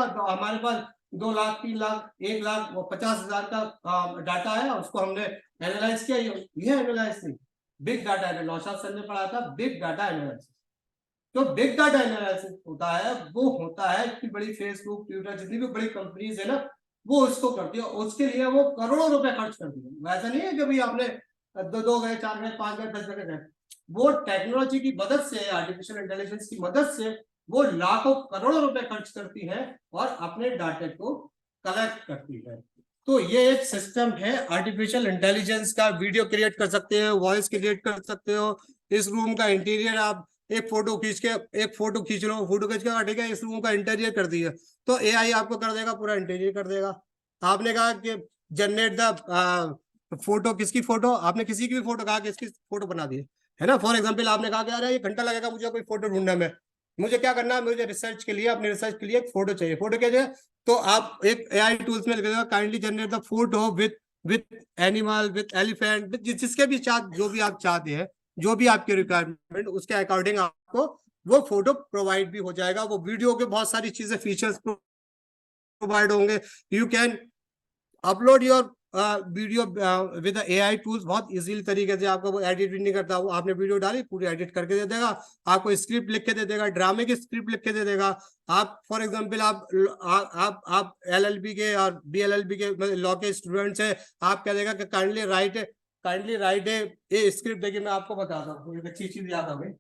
तो हमारे पास 2 लाख 3 लाख 1 लाख 50,000 का डाटा है, उसको हमने एनालाइज किया। ये एनालाइज नहीं, बिग डाटा है, नौशाद सर ने पढ़ा था बिग डाटा एनालिसिस। तो बिग डाटा एनालिसिस होता है, वो होता है कि बड़ी फेसबुक, ट्विटर, जितनी भी बड़ी कंपनीज है ना, वो उसको करती है, उसके लिए वो करोड़ों रुपए खर्च करती है। वैसा नहीं है कि भाई आपने 2 गए 4 गए 5 गए 10 गए, वो टेक्नोलॉजी की मदद से, आर्टिफिशियल इंटेलिजेंस की मदद से वो लाखों करोड़ों रुपए खर्च करती है और अपने डाटा को कलेक्ट करती है। तो ये एक सिस्टम है आर्टिफिशियल इंटेलिजेंस का। वीडियो क्रिएट कर सकते हो, वॉइस क्रिएट कर सकते हो, इस रूम का इंटीरियर आप एक फोटो खींच लो, फोटो खींच के ठीक है इस रूम का इंटीरियर कर दिया, तो एआई आपको कर देगा, पूरा इंटीरियर कर देगा। आपने कहा कि जनरेट द फोटो, किसकी फोटो? आपने किसी की भी फोटो कहा कि इसकी फोटो बना दी, है ना। फॉर एग्जाम्पल आपने कहा कि अरे ये घंटा लगेगा मुझे कोई फोटो ढूंढने में, मुझे क्या करना है, मुझे रिसर्च के लिए, अपने रिसर्च के लिए एक फोटो चाहिए। फोटो क्या चाहिए? तो आप एक एआई टूल्स में लिखेगा kindly generate the photo with animal, with elephant, जिसके भी जो भी आप चाहते हैं जो भी आपके रिक्वायरमेंट उसके अकॉर्डिंग आपको वो फोटो प्रोवाइड भी हो जाएगा। वो वीडियो के बहुत सारी चीजें फीचर्स प्रोवाइड होंगे। You can upload your video with AI tools बहुत इजीली तरीके से। आपको वो एडिट भी नहीं करता, वो आपने वीडियो डाली पूरी एडिट करके दे देगा, आपको स्क्रिप्ट लिख के दे देगा, ड्रामे की स्क्रिप्ट लिख के दे देगा। आप फॉर एग्जांपल आप LLB के और BLLB के लॉ के स्टूडेंट्स हैं, आप कह देगा कि काइंडली राइट ए स्क्रिप्ट। देखिए मैं आपको बताता हूँ एक अच्छी चीज याद आ गई।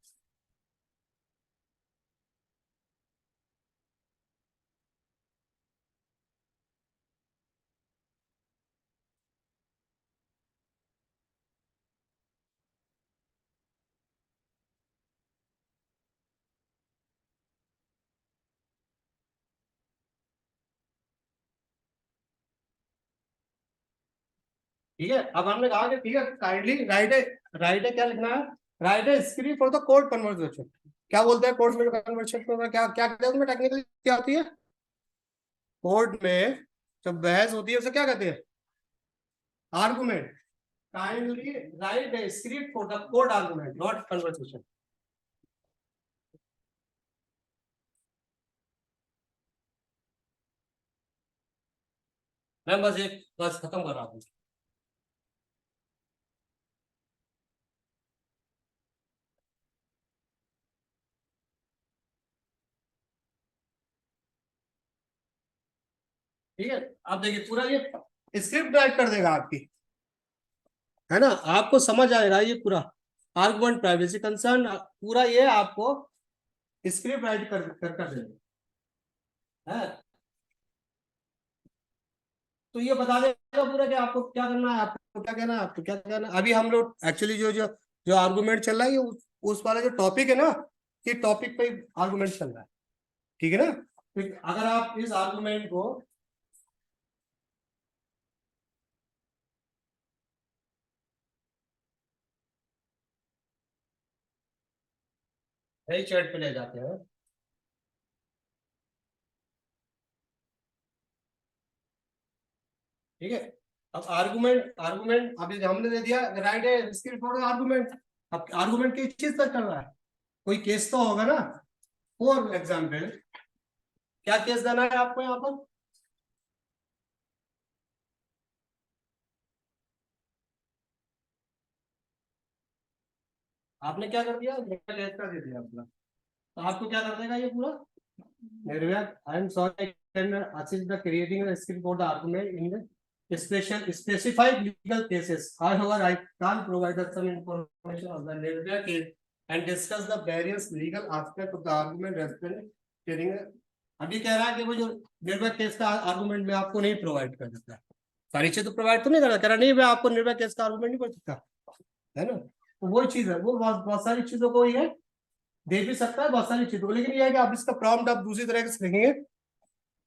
ठीक है, अब हमने कहा कि ठीक है काइंडली राइट है क्या लिखना है, राइट है script for the code conversation. क्या बोलते हैं कोड में कन्वर्सेशन में, क्या क्या कहते हैं उसमें टेक्निकली क्या होती है? कोड में जब बहस होती है उसे क्या कहते हैं? Argument. Kindly right A script for the code argument not conversation. मैं बस खत्म कर रहा हूँ। ठीक है, आप देखिए पूरा ये स्क्रिप्ट राइट कर देगा आपकी, है ना, आपको समझ आएगा ये पूरा आर्गुमेंट प्राइवेसी कंसर्न पूरा ये आपको स्क्रिप्ट राइट कर देगा है। तो ये बता देगा पूरा कि आपको क्या करना है, आपको क्या कहना है, आपको क्या करना है। अभी हम लोग एक्चुअली जो जो जो आर्गुमेंट चल रहा है ये उस वाला जो टॉपिक है ना, ये टॉपिक पे आर्गुमेंट चल रहा है। ठीक है ना, तो अगर आप इस आर्गुमेंट को नई चैट पे ले जाते हैं, ठीक है। अब आर्गुमेंट अभी हमने दे दिया राइट है स्क्रिप्ट फॉर आर्गुमेंट। अब आर्गुमेंट किस चीज पर चल रहा है, कोई केस तो होगा ना। फॉर एग्जाम्पल क्या केस देना है आपको यहाँ पर? आपने क्या कर दिया, केस का दे दिया अपना, तो आपको क्या कर देगा ये पूरा? Nirbhaya I am sorry I can assist the creating a script for the argument in the specified legal cases. However, I can't provide us some information of the Nirbhaya case and discuss the various legal aspect of the argument representing. अभी कह रहा है कि वो जो Nirbhaya case का argument में आपको नहीं प्रोवाइड कर सकता, सारी चीज तो प्रोवाइड तो नहीं कर रहा, नहीं मैं आपको निर्भया केस का आर्गुमेंट नहीं कर सकता, है ना। तो वही चीज है, वो बहुत सारी चीजों को ये दे भी सकता है, बहुत सारी चीजों को, लेकिन ये है कि आप इसका प्रॉम्प्ट आप दूसरी तरह से लिखेंगे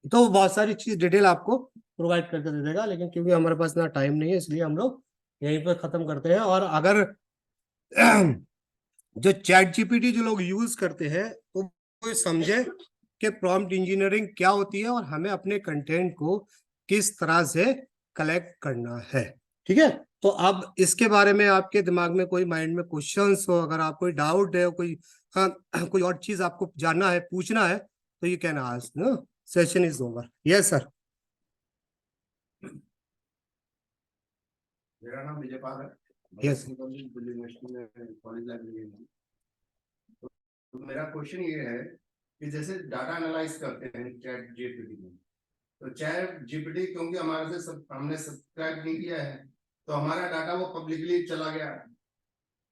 तो बहुत सारी चीज डिटेल आपको प्रोवाइड करके दे देगा। लेकिन क्योंकि हमारे पास इतना टाइम नहीं है इसलिए हम लोग यहीं पर खत्म करते हैं। और अगर जो चैट जीपीटी जो लोग यूज करते हैं तो वो समझे कि प्रॉम्प्ट इंजीनियरिंग क्या होती है और हमें अपने कंटेंट को किस तरह से कलेक्ट करना है। ठीक है, तो अब इसके बारे में आपके दिमाग में कोई माइंड में क्वेश्चंस हो, अगर आप कोई डाउट है, कोई और चीज आपको जानना है, पूछना है, तो you can ask. No session is over. Yes sir. मेरा नाम विजय पाल है। यस यूनिवर्सिटी में कॉलेज लाइब्रेरी में। तो मेरा क्वेश्चन ये है कि जैसे डाटा एनालाइज करते हैं चैट जीपीटी में, तो चैट जीपीटी क्योंकि हमारे से हमने सब्सक्राइब नहीं किया है तो हमारा डाटा वो पब्लिकली चला गया,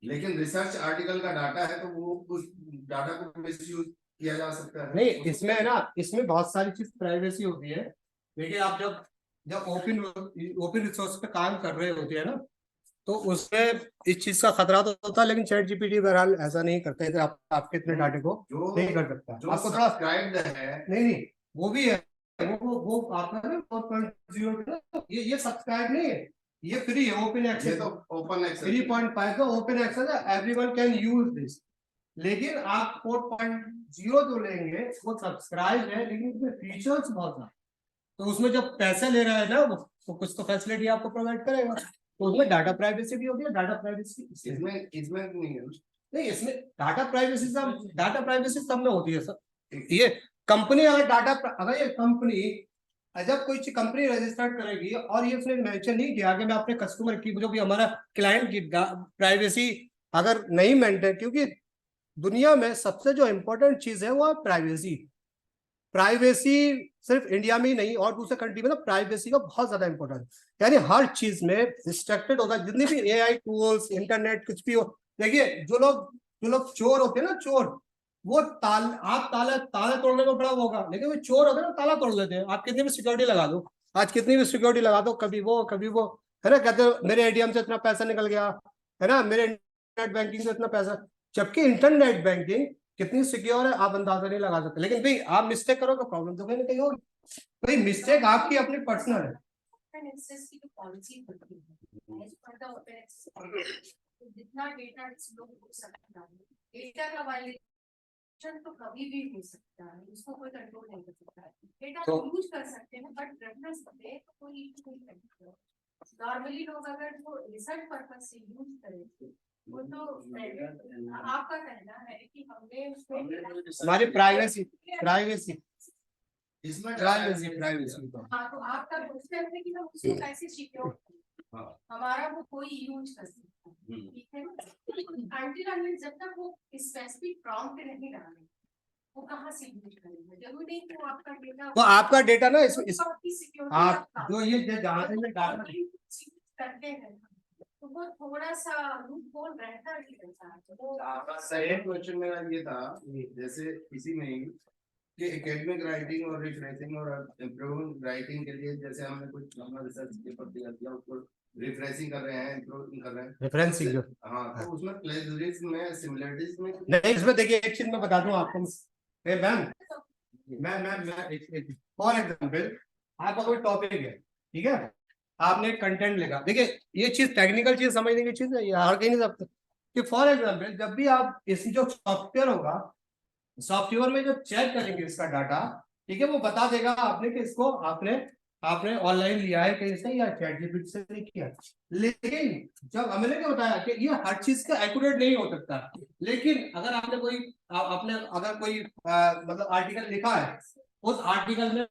लेकिन रिसर्च आर्टिकल का डाटा है तो वो उस डाटा को मिसयूज किया जा सकता है। नहीं, इसमें है ना, इसमें बहुत सारी चीज प्राइवेसी होती है। देखिए आप जब ओपन रिसोर्स पे काम कर रहे होते हैं ना, तो उसमें इस चीज का खतरा तो होता है, लेकिन चैट जीपीटी बहरहाल ऐसा नहीं करता है, आपके इतने डाटे को नहीं कर सकता। आपको थोड़ा सब्सक्राइब्ड है, नहीं वो भी है, वो आपका ना 4.0 ये सब्सक्राइब नहीं है, ये फ्री है, ओपन ये एक्सेस। तो ओपन एक्सेस 3.5 का ओपन एक्सेस है, एवरीवन कैन यूज दिस। लेकिन आप 4.0 जो लेंगे वो सब्सक्राइब है, लेकिन उसमें फीचर्स बहुत है, तो उसमें जब पैसे ले रहा है ना वो, तो कुछ तो फैसिलिटी आपको प्रोवाइड करेगा। तो उसमें डाटा प्राइवेसी भी होगी, डाटा प्राइवेसी इसमें नहीं है। नहीं, इसमें डाटा प्राइवेसी सब में होती है सर। ये कंपनी अगर ये कंपनी जब कोई कंपनी रजिस्टर्ड करेगी और ये उसने मेंशन नहीं किया कि मैं अपने कस्टमर की, जो भी हमारा क्लाइंट की प्राइवेसी अगर नहीं मेंटेन, क्योंकि दुनिया में सबसे जो इंपॉर्टेंट चीज है वो है प्राइवेसी। प्राइवेसी सिर्फ इंडिया में ही नहीं और दूसरे कंट्री में ना प्राइवेसी का बहुत ज्यादा इंपॉर्टेंट, यानी हर चीज में रिस्ट्रिक्टेड होता है। जितनी भी एआई टूल्स, इंटरनेट कुछ भी हो, देखिए जो लोग चोर होते हैं ना, चोर, वो आप ताले तोड़ने में बड़ा होगा, लेकिन वो चोर होते हैं ना, ताला तोड़ देते हैं। आप कितनी भी सिक्योरिटी लगा दो, आज कितनी भी सिक्योरिटी लगा दो, कभी वो है ना, कहते हो मेरे एटीएम से इतना पैसा निकल गया, है ना, मेरे इंटरनेट बैंकिंग से इतना पैसा, जबकि इंटरनेट बैंकिंग कितनी सिक्योर है आप अंदाजा नहीं लगा सकते। लेकिन भाई आप मिस्टेक करोगे, प्रॉब्लम तो कहीं ना कहीं होगी। भाई मिस्टेक आपकी अपनी पर्सनल है। जितना डेटा लोग हो सकता है, डेटा का वायलेशन तो कभी भी हो सकता है, उसको कोई कंट्रोल नहीं कर सकता है। डेटा तो यूज कर सकते हैं, बट रेफरेंस पे तो कोई इशू नहीं करता। नॉर्मली लोग अगर वो रिसर्च पर्पस से यूज करें, वो तो आपका कहना है कि हमने हमारी प्राइवेसी इसमें प्राइवेसी तो हाँ, तो आपका क्वेश्चन है कि हम उसको कैसे सिक्योर हमारा वो कोई यूज कर सकता है, ठीक है। Until जब तक वो स्पेसिफिक प्रॉम्प्ट नहीं डाले, वो कहाँ से यूज करेंगे? जरूरी नहीं कि वो आपका डेटा, तो आपका डेटा ना आपकी सिक्योरिटी आप जो ये जहाँ से मैं डाटा करते हैं, तो वो थोड़ा सा लूप होल रहता ही रहता है। तो आपका सही क्वेश्चन मेरा ये था, जैसे इसी में ही कि एकेडमिक राइटिंग और रिफ्रेशिंग और इम्प्रूविंग राइटिंग के लिए, जैसे हमने कुछ अपना रिसर्च पेपर दिया दिया, उसको रिफ्रेशिंग कर रहे हैं, इम्प्रूविंग कर रहे हैं, रेफरेंसिंग जो हाँ, तो उसमें प्लेजरिज्म में, सिमिलरिटीज में नहीं, इसमें देखिए एक चीज मैं बता दूं आपको, मैम फॉर एग्जाम्पल आपका कोई टॉपिक है, ठीक है, आपने कंटेंट लिखा, देखिए ये चीज टेक्निकल चीज समझने की चीज है, ये हर कहीं नहीं सकते कि फॉर एग्जाम्पल जब भी आप इस जो सॉफ्टवेयर होगा, सॉफ्टवेयर में जब चेक करेंगे इसका डाटा, ठीक है, वो बता देगा आपने कि इसको आपने ऑनलाइन लिया है कहीं से या चैटजीपीटी से नहीं किया। लेकिन जब हमने क्या बताया कि ये हर चीज का एक्यूरेट नहीं हो सकता, लेकिन अगर आपने मतलब आर्टिकल लिखा है, उस आर्टिकल में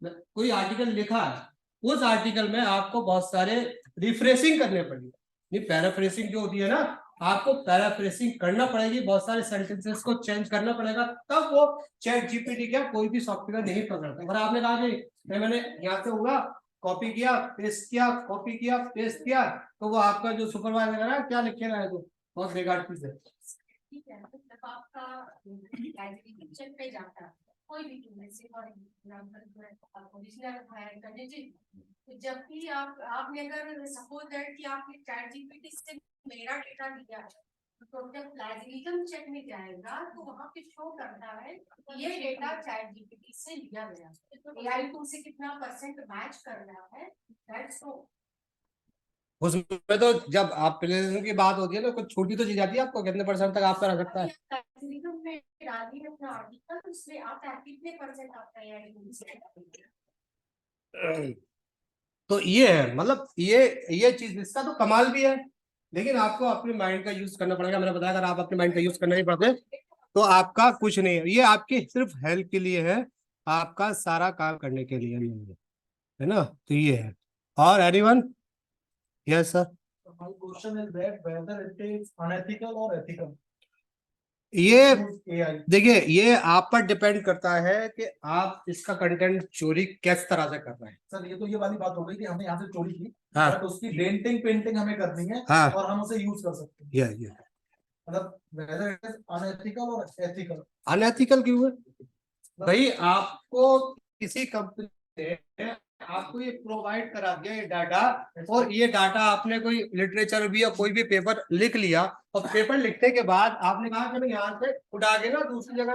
कोई आर्टिकल लिखा है, उस आर्टिकल में आपको बहुत सारे रिफ्रेशिंग करने पड़ेंगे। पैराफ्रेसिंग जो होती है ना, आपको पैराफ्रेसिंग करना पड़ेगी, बहुत सारे सेंटेंसेस को चेंज करना पड़ेगा, तब वो चैट जीपीटी क्या कोई भी सॉफ्टवेयर नहीं पकड़ता। अगर आपने कहा कि मैंने यहाँ से होगा कॉपी किया पेस्ट किया, कॉपी किया पेस्ट किया, तो वो आपका जो सुपरवाइजर है क्या लिखेगा है, तो बहुत बेकार चीज है। ठीक है, तो जब आपका एग्रीकल्चर पे जाता है कोई भी टूल से, फॉर एग्जांपल ओरिजिनल है, तो जब भी आपने अगर सपोज दैट कि आपने चैट जीपीटी से मेरा डेटा लिया है, तो जब प्लेजरिज्म चेक में जाएगा तो वहां पे शो करता है कि ये डेटा चैट जीपीटी से लिया गया है, तो एआई टूल से कितना परसेंट मैच कर रहा है, दैट्स सो। उसमें तो जब आप प्लेजरिज्म की बात होती है ना, कुछ छोटी तो चीज आती है, आपको कितने परसेंट तक आपका रह सकता है। प्लेजरिज्म में डालिए अपना आर्टिकल, उसमें आप कितने परसेंट आपका एआई टूल से तो ये है, मतलब ये चीज, इसका तो कमाल भी है, लेकिन आपको अपने माइंड का यूज करना पड़ेगा। मैंने बताया अगर आप अपने माइंड का यूज करना नहीं पड़ते तो आपका कुछ नहीं है। ये आपकी सिर्फ हेल्प के लिए है, आपका सारा काम करने के लिए नहीं है ना। तो ये है। और anyone? Yes sir. My question is that whether it is unethical or ethical. ये AI. देखिए, ये आप पर डिपेंड करता है कि आप इसका कंटेंट चोरी किस तरह से कर रहे हैं। सर ये तो ये वाली बात हो गई कि हमने यहाँ से चोरी की, हाँ। बट उसकी डेंटिंग पेंटिंग हमें करनी है, हाँ। और हम उसे यूज कर सकते हैं। ये मतलब whether it is unethical or ethical. Unethical क्यों है भाई? आपको किसी कंपनी ने आपको ये प्रोवाइड करा दिया ये डाटा, और ये डाटा आपने कोई लिटरेचर भी या कोई भी पेपर लिख लिया, और पेपर लिखने के बाद आपने कहा कि मैं यहाँ से उठा के ना दूसरी जगह,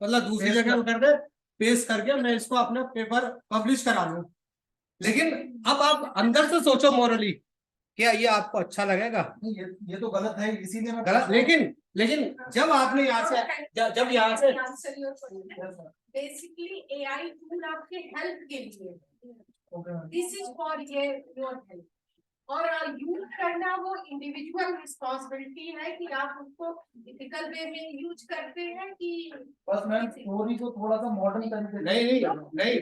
मतलब दूसरी जगह उठा के पेस्ट करके मैं इसको अपना पेपर पब्लिश करा लूं। लेकिन अब आप अंदर से सोचो मोरली, क्या ये आपको अच्छा लगेगा? नहीं, ये तो गलत है, इसीलिए मैं गलत। लेकिन जब आपने यहाँ से जब यहाँ से बेसिकली एआई टूल आपके हेल्प के लिए, this is for your help, और यूज करना वो इंडिविजुअल रिस्पॉन्सिबिलिटी है कि आप उसको इथिकल वे में यूज करते हैं कि बस मैम स्टोरी को थोड़ा सा मॉडर्न तरीके से नहीं नहीं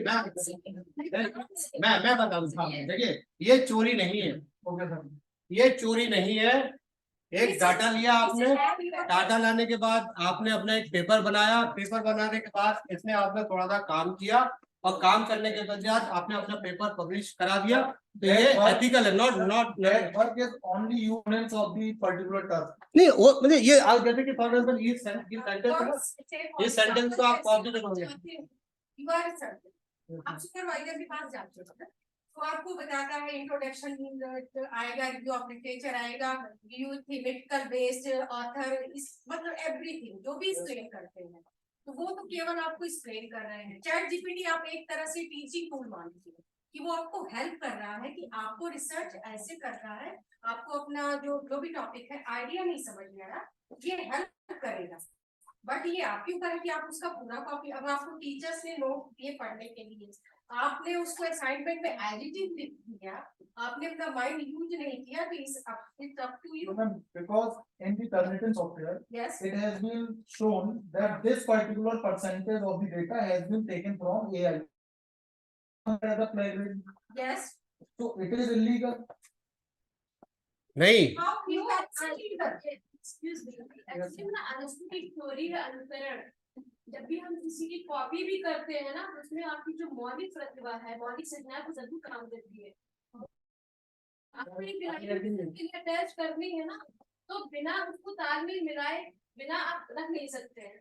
मैं बता दूं। हाँ, देखिए ये चोरी नहीं है, ओके सर। ये चोरी नहीं है। एक डाटा लिया आपने, डाटा लाने के बाद आपने अपना एक पेपर बनाया, पेपर बनाने के बाद इसमें आपने थोड़ा सा काम किया और काम करने के बाद आपने अपना पेपर पब्लिश करा दिया, तो ये एथिकल है। Not That work is only units of the particular task. नहीं, वो मतलब ये आप जैसे कि फॉर एग्जांपल ये सेंटेंस इस sentence को आप कॉपी करोगे। आप सुपरवाइजर के पास जाते हो तो आपको बताता है इंट्रोडक्शन आएगा, रिव्यू ऑफ लिटरेचर आएगा, रिव्यू थीमेटिकल बेस्ड ऑथर, इस मतलब एवरीथिंग जो भी एक्सप्लेन करते हैं, तो वो तो केवल आपको एक्सप्लेन कर रहे हैं। चैट जीपीटी आप एक तरह से टीचिंग टूल मान लीजिए कि वो आपको हेल्प कर रहा है कि आपको रिसर्च ऐसे करना है, आपको अपना जो भी टॉपिक है आइडिया नहीं समझ में आ रहा, ये हेल्प करेगा। बट ये आपके ऊपर है कि आप उसका पूरा कॉपी, अब आपको टीचर्स ने नोट दिए पढ़ने के लिए, आपने उसको असाइनमेंट में एज इट इज लिख दिया, आपने अपना माइंड यूज नहीं किया, तो it's up to you. Because in the Turnitin software, yes it has been shown that this particular percentage of the data has been taken from AI. As a plagiarism. Yes So it is illegal. नहीं, how you actually excuse me, actually ना अनुष्ठित story है अनुकरण। जब भी हम किसी की copy भी करते हैं ना, उसमें आपकी जो मौलिक प्रतिभा है, मौलिक संज्ञा वो जरूर काम करती है। आपको एक लाइन के लिए अटैच करनी है ना, तो बिना उसको तालमेल मिलाए बिना आप रख नहीं सकते हैं।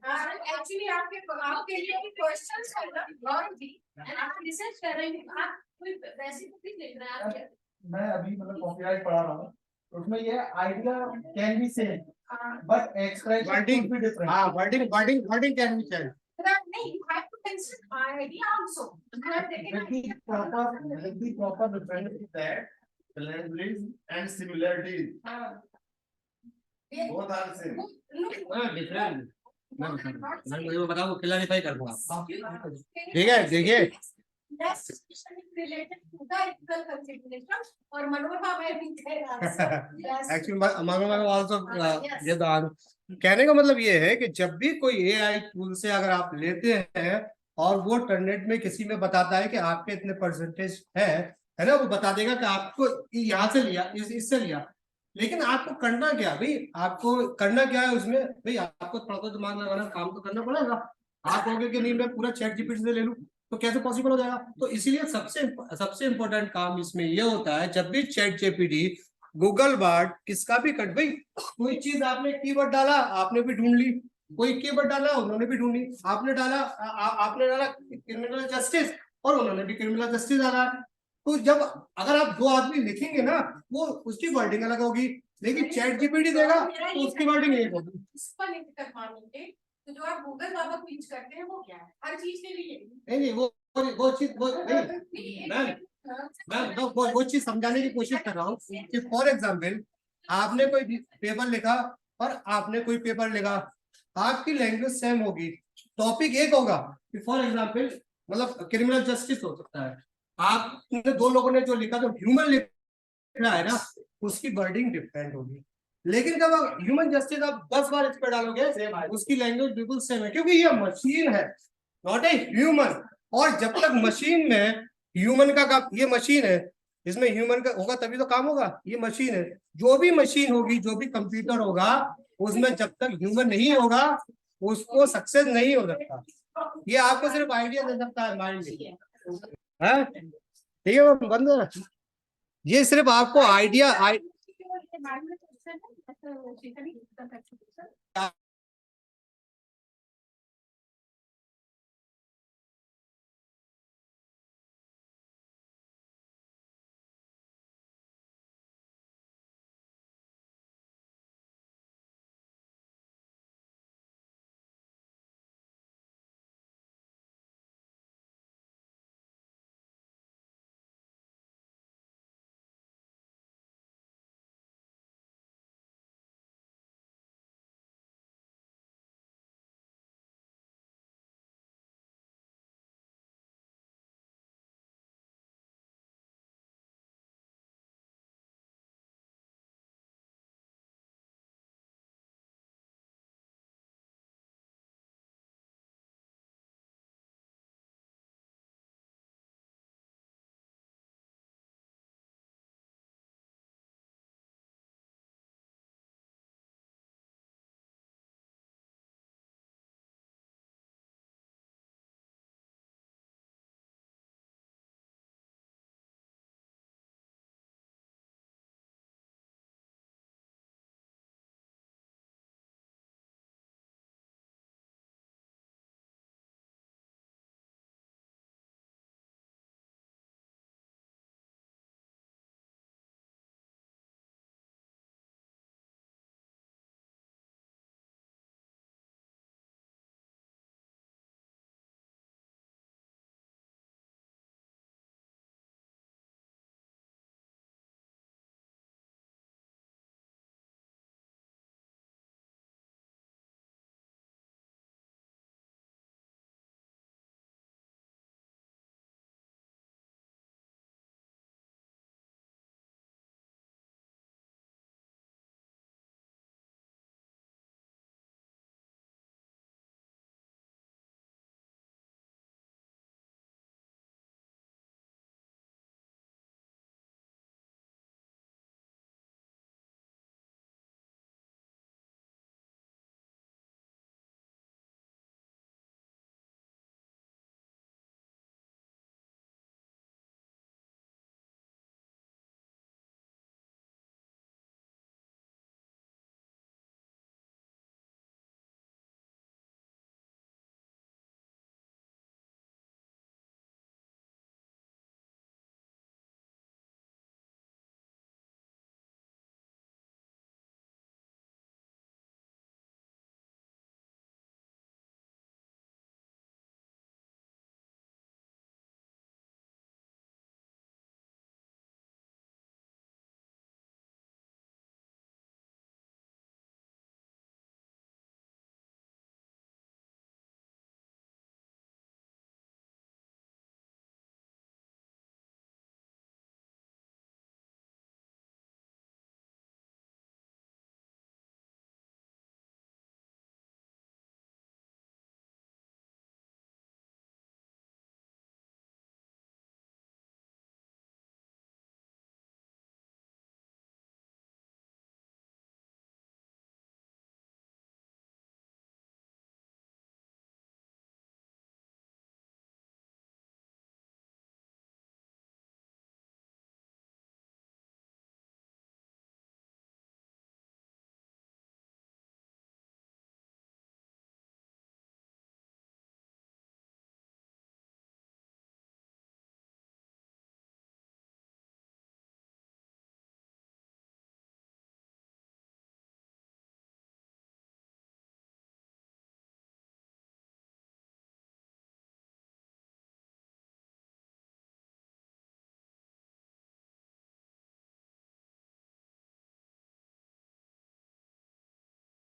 एक्चुअली आपके लिए क्वेश्चंस कर रहा भी एंड आप रिसर्च कर रहे हैं, आप कोई वैसी कुछ लिख रहे हैं, आप क्या मैं अभी मतलब कॉपीराइट पढ़ा रहा हूँ, उसमें ये idea can be same but expression Wording. Could be different. हाँ, wording can be changed. नहीं, you have to consider idea also. With the proper reference that Similarities and similarities हाँ both are same. हाँ, different. मैं मुझे बताओ, clarify कर दूंगा। ठीक ठीक है, देखिए। Related to the ethical consideration और मनोरमा में भी एक्चुअली मनोरमा आल्सो ये कहने का मतलब ये है कि जब भी कोई एआई टूल से अगर आप लेते हैं और वो टर्नेट में किसी में बताता है कि आपके इतने परसेंटेज है ना, वो बता देगा कि आपको यहाँ से लिया, इससे लिया, लेकिन आपको करना क्या भाई, आपको करना क्या है उसमें भाई, आपको थोड़ा तो दिमाग लगाना, काम तो करना पड़ेगा। आप कहोगे कि नहीं मैं पूरा चैट जीपीटी से ले लूं, तो कैसे पॉसिबल हो जाएगा? तो इसीलिए सबसे इंपॉर्टेंट काम इसमें ये होता है, जब भी चैट जीपीटी, गूगल बार्ड, किसका भी कट, भाई कोई चीज आपने कीवर्ड डाला, आपने भी ढूंढ ली, कोई कीवर्ड डाला, उन्होंने भी ढूंढी, आपने डाला क्रिमिनल जस्टिस और उन्होंने भी क्रिमिनल जस्टिस डाला। तो जब अगर आप दो आदमी लिखेंगे ना, वो उसकी वर्डिंग अलग होगी, लेकिन चैट जीपीटी देगा तो उसकी वर्डिंग एक होगी। तो जो आप गूगल बाबा को यूज करते हैं वो क्या है? हर चीज के लिए नहीं वो चीज वो चीज समझाने की कोशिश कर रहा हूँ कि फॉर एग्जाम्पल आपने कोई पेपर लिखा और आपने कोई पेपर लिखा, आपकी लैंग्वेज सेम होगी, टॉपिक एक होगा। फॉर एग्जाम्पल मतलब क्रिमिनल जस्टिस हो सकता है, आपने दो लोगों ने जो लिखा, जो ह्यूमन लिख रहा है ना, उसकी वर्डिंग डिफरेंट होगी, लेकिन जब आप ह्यूमन जस्टिस आप 10 बार इस पर डालोगे, उसकी लैंग्वेज बिल्कुल सेम है, क्योंकि ये मशीन है, नॉट ए ह्यूमन। और जब तक मशीन में ह्यूमन का काम, ये मशीन है, इसमें ह्यूमन का होगा तभी तो काम होगा, ये मशीन है। जो भी मशीन होगी, जो भी कंप्यूटर होगा, उसमें जब तक ह्यूमन नहीं होगा उसको सक्सेस नहीं हो सकता। ये आपको सिर्फ आइडिया दे सकता है माइंड है, ठीक है, बंद, ये सिर्फ आपको आइडिया